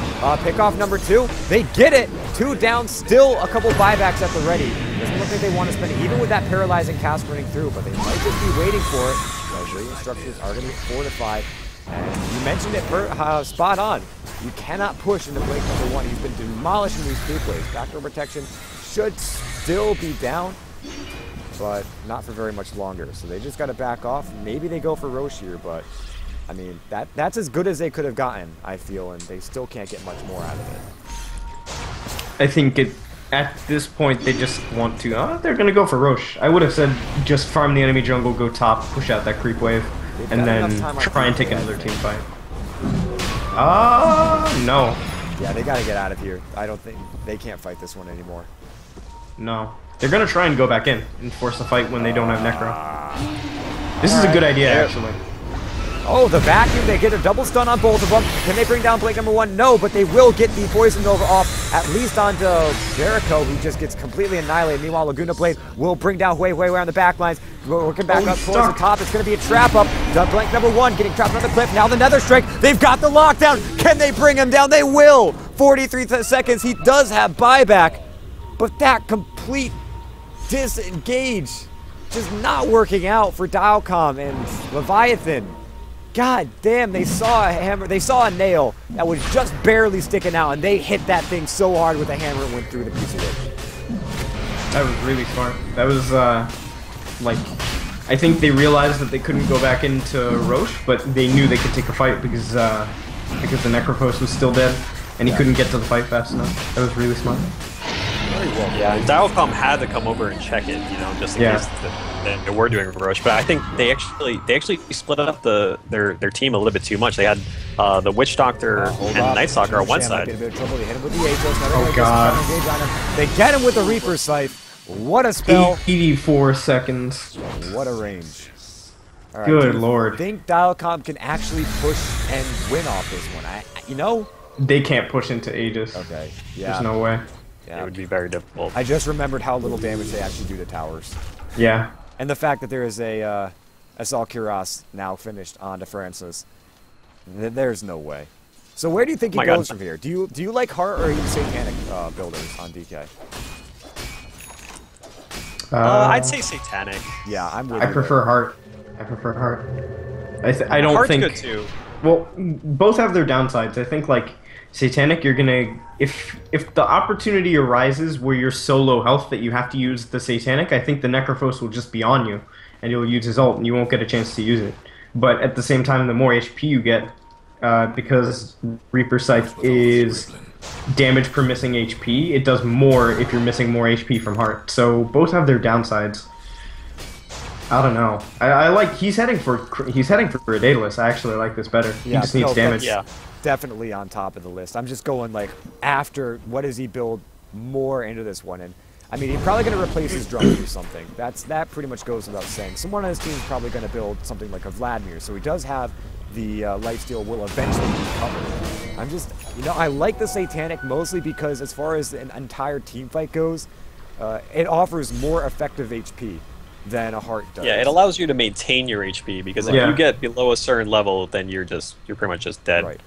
Pickoff number 2. They get it. 2 down. Still a couple buybacks at the ready. Doesn't look like they want to spend it, even with that paralyzing cast running through, but they might just be waiting for it. Resilient structures are going to get fortified. And you mentioned it spot on. You cannot push into blink number 1. He's been demolishing these creep waves. Backdoor protection should still be down, but not for very much longer. So they just got to back off. Maybe they go for Roche here, but I mean, that's as good as they could have gotten, I feel, and they still can't get much more out of it. I think at this point they just want to, they're going to go for Roche. I would have said just farm the enemy jungle, go top, push out that creep wave, and then try and take another team fight. No. Yeah, they gotta get out of here. I don't think they can't fight this one anymore. No. They're gonna try and go back in and force a fight when they don't have Necro. This is a good idea, actually. Oh, the vacuum, they get a double stun on both of them. Can they bring down blink number 1? No, but they will get the Poison Nova off, at least onto Jericho, who just gets completely annihilated. Meanwhile, Laguna Blade will bring down Hui on the back lines. Working back up towards the top. It's going to be a trap up. Blink number 1 getting trapped on the cliff. Now the Nether Strike. They've got the lockdown. Can they bring him down? They will. 43 seconds. He does have buyback, but that complete disengage just not working out for Dilecom and Leviathan. God damn, they saw a hammer, they saw a nail that was just barely sticking out, and they hit that thing so hard with a hammer it went through the piece of wood. That was really smart. That was, like, I think they realized that they couldn't go back into Roche, but they knew they could take a fight because the Necropost was still dead. and he couldn't get to the fight fast enough. That was really smart. Yeah, and Dilecom had to come over and check it, just in case they were doing Roche. But I think they actually split up their team a little bit too much. They had the Witch Doctor and Night Stalker on one side. They hit him with the Aegis. Oh god! They get him with the Reaper Scythe. What a spell! 84 seconds. What a range. All right, good lord. I think Dilecom can actually push and win off this one. They can't push into Aegis. Okay. Yeah. There's no way. Yeah. It would be very difficult. I just remembered how little damage they actually do to towers. Yeah. And the fact that there is a Assault Cuirass now finished onto Francis. There's no way. So where do you think he goes from here? Do you like Heart or are you Satanic builders on DK? I'd say Satanic. Yeah, I'm with I prefer Heart. I prefer Heart. I don't Heart's think. good too. Well, both have their downsides. I think like Satanic, you're gonna if the opportunity arises where you're so low health that you have to use the Satanic, I think the Necrophos will just be on you, and you'll use his ult, and you won't get a chance to use it. But at the same time, the more HP you get, because Reaper Scythe is damage per missing HP, it does more if you're missing more HP from Heart. So both have their downsides. I don't know. I like he's heading for a Daedalus. I actually like this better. He just needs damage. Yeah. Definitely on top of the list. I'm just going like after what does he build more into this one, and I mean he's probably going to replace his drums or something. That pretty much goes without saying. Someone on his team is probably going to build something like a Vladimir, so he does have the lifesteal will eventually be covered. I'm just I like the Satanic mostly because as far as an entire team fight goes, it offers more effective HP than a Heart does. Yeah, it allows you to maintain your HP because if you get below a certain level, then you're pretty much just dead. Right.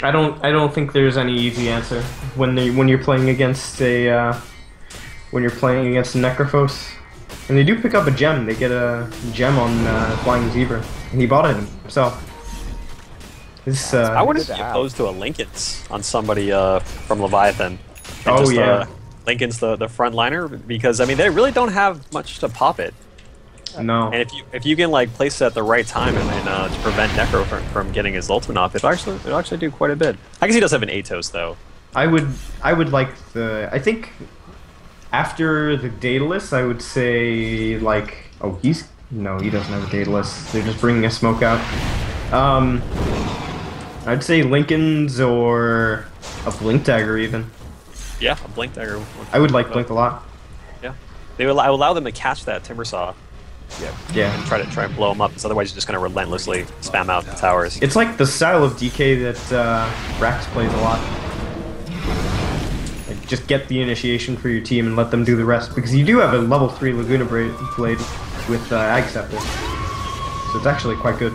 I don't think there's any easy answer when you're playing against a Necrophos, and they do pick up a gem. They get a gem on Flying Zebra, and he bought it himself. This I wouldn't be opposed to a Lincoln's on somebody from Leviathan. Lincoln's the frontliner because I mean they really don't have much to pop it. No. And if you can like place it at the right time and to prevent Necro from getting his ultimate off, it'll actually do quite a bit. I guess he does have an Atos though. I would like I think after the Daedalus I would say like he doesn't have a Daedalus. They're just bringing a smoke out. I'd say Lincoln's or a Blink Dagger even. Yeah, a Blink Dagger. I would like Blink a lot. Yeah, they would allow them to catch that Timber Saw. Yeah. And try and blow them up. Because otherwise, you're just going to relentlessly spam out the towers. It's like the style of DK that Rax plays a lot. Like, just get the initiation for your team and let them do the rest. Because you do have a level 3 Laguna Blade with Ag Scepter. So it's actually quite good.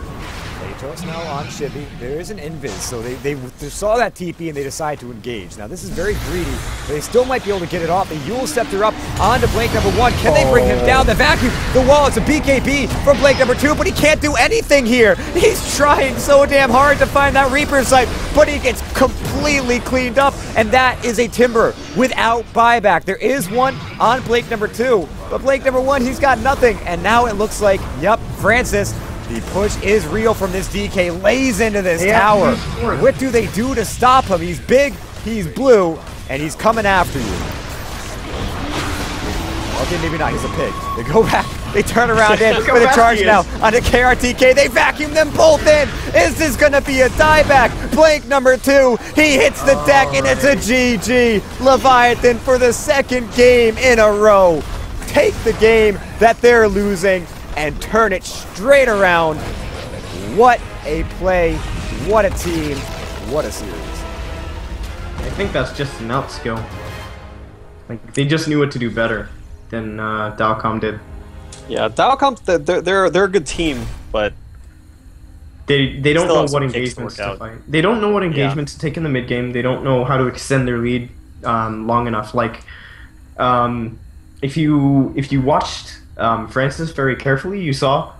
Atos now on Chibi. There is an invis, so they saw that TP and they decide to engage. Now this is very greedy, but they still might be able to get it off. The Yule Scepter up onto Blake number 1. Can they bring him down? The vacuum, the wall, it's a BKB from Blake number 2, but he can't do anything here. He's trying so damn hard to find that Reaper site, but he gets completely cleaned up, and that is a Timber without buyback. There is one on Blake number 2, but Blake number 1, he's got nothing, and now it looks like, yep, Francis, the push is real from this DK, lays into this tower. What do they do to stop him? He's big, he's blue, and he's coming after you. Okay, maybe not, he's a pig. They go back, they turn around in for the charge now on the KRTK. They vacuum them both in. Is this gonna be a dieback? Blank number 2, he hits the deck and it's a GG. Leviathan for the second game in a row. Take the game that they're losing and turn it straight around. What a play, what a team, what a series. I think that's just an out skill. Like they just knew what to do better than Dilecom did. Yeah, Dilecom, they're a good team, but they don't know what engagements to fight. They don't know what engagements to take in the mid game. They don't know how to extend their lead long enough. Like if you watched Francis very carefully, you saw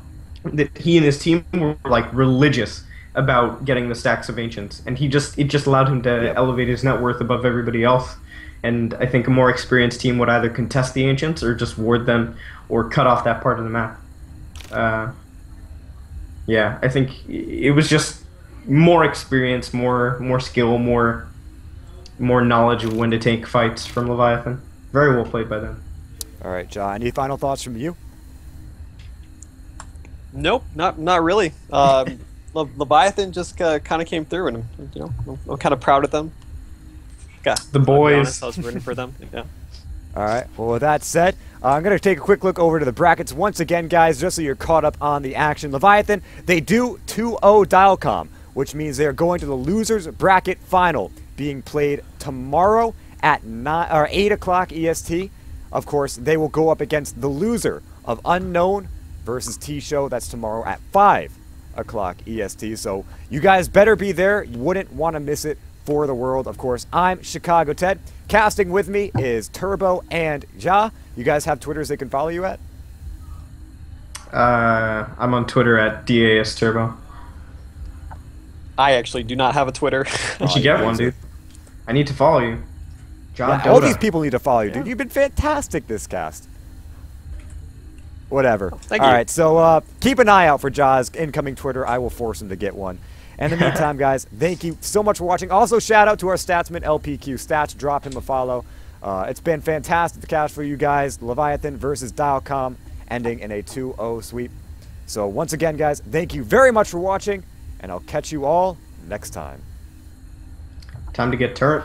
that he and his team were like religious about getting the stacks of ancients, and it just allowed him to elevate his net worth above everybody else. And I think a more experienced team would either contest the ancients or just ward them or cut off that part of the map. Yeah, I think it was just more experience, more skill, more more knowledge of when to take fights from Leviathan. Very well played by them. All right, John. Any final thoughts from you? Nope, not really. Leviathan just kind of came through, and I'm kind of proud of them. The boys. I was rooting for them. Yeah. All right. Well, with that said, I'm going to take a quick look over to the brackets once again, guys, just so you're caught up on the action. Leviathan, they do 2-0 Dilecom, which means they're going to the losers bracket final, being played tomorrow at 8 o'clock EST. Of course, they will go up against the loser of Unknown versus T-Show. That's tomorrow at 5 o'clock EST. So you guys better be there. You wouldn't want to miss it for the world. Of course, I'm Chicago Ted. Casting with me is Turbo and Ja. You guys have Twitters they can follow you at? I'm on Twitter at DAS Turbo. I actually do not have a Twitter. You should get one, dude. I need to follow you. John Yeah, all these people need to follow you, dude. You've been fantastic this cast. Whatever. Thank all you. right, so keep an eye out for Ja's incoming Twitter. I will force him to get one. And in the meantime, guys, thank you so much for watching. Also, shout out to our statsman, LPQ Stats. Drop him a follow. It's been fantastic to cast for you guys. Leviathan versus Dilecom, ending in a 2-0 sweep. So once again, guys, thank you very much for watching, and I'll catch you all next time. Time to get turret.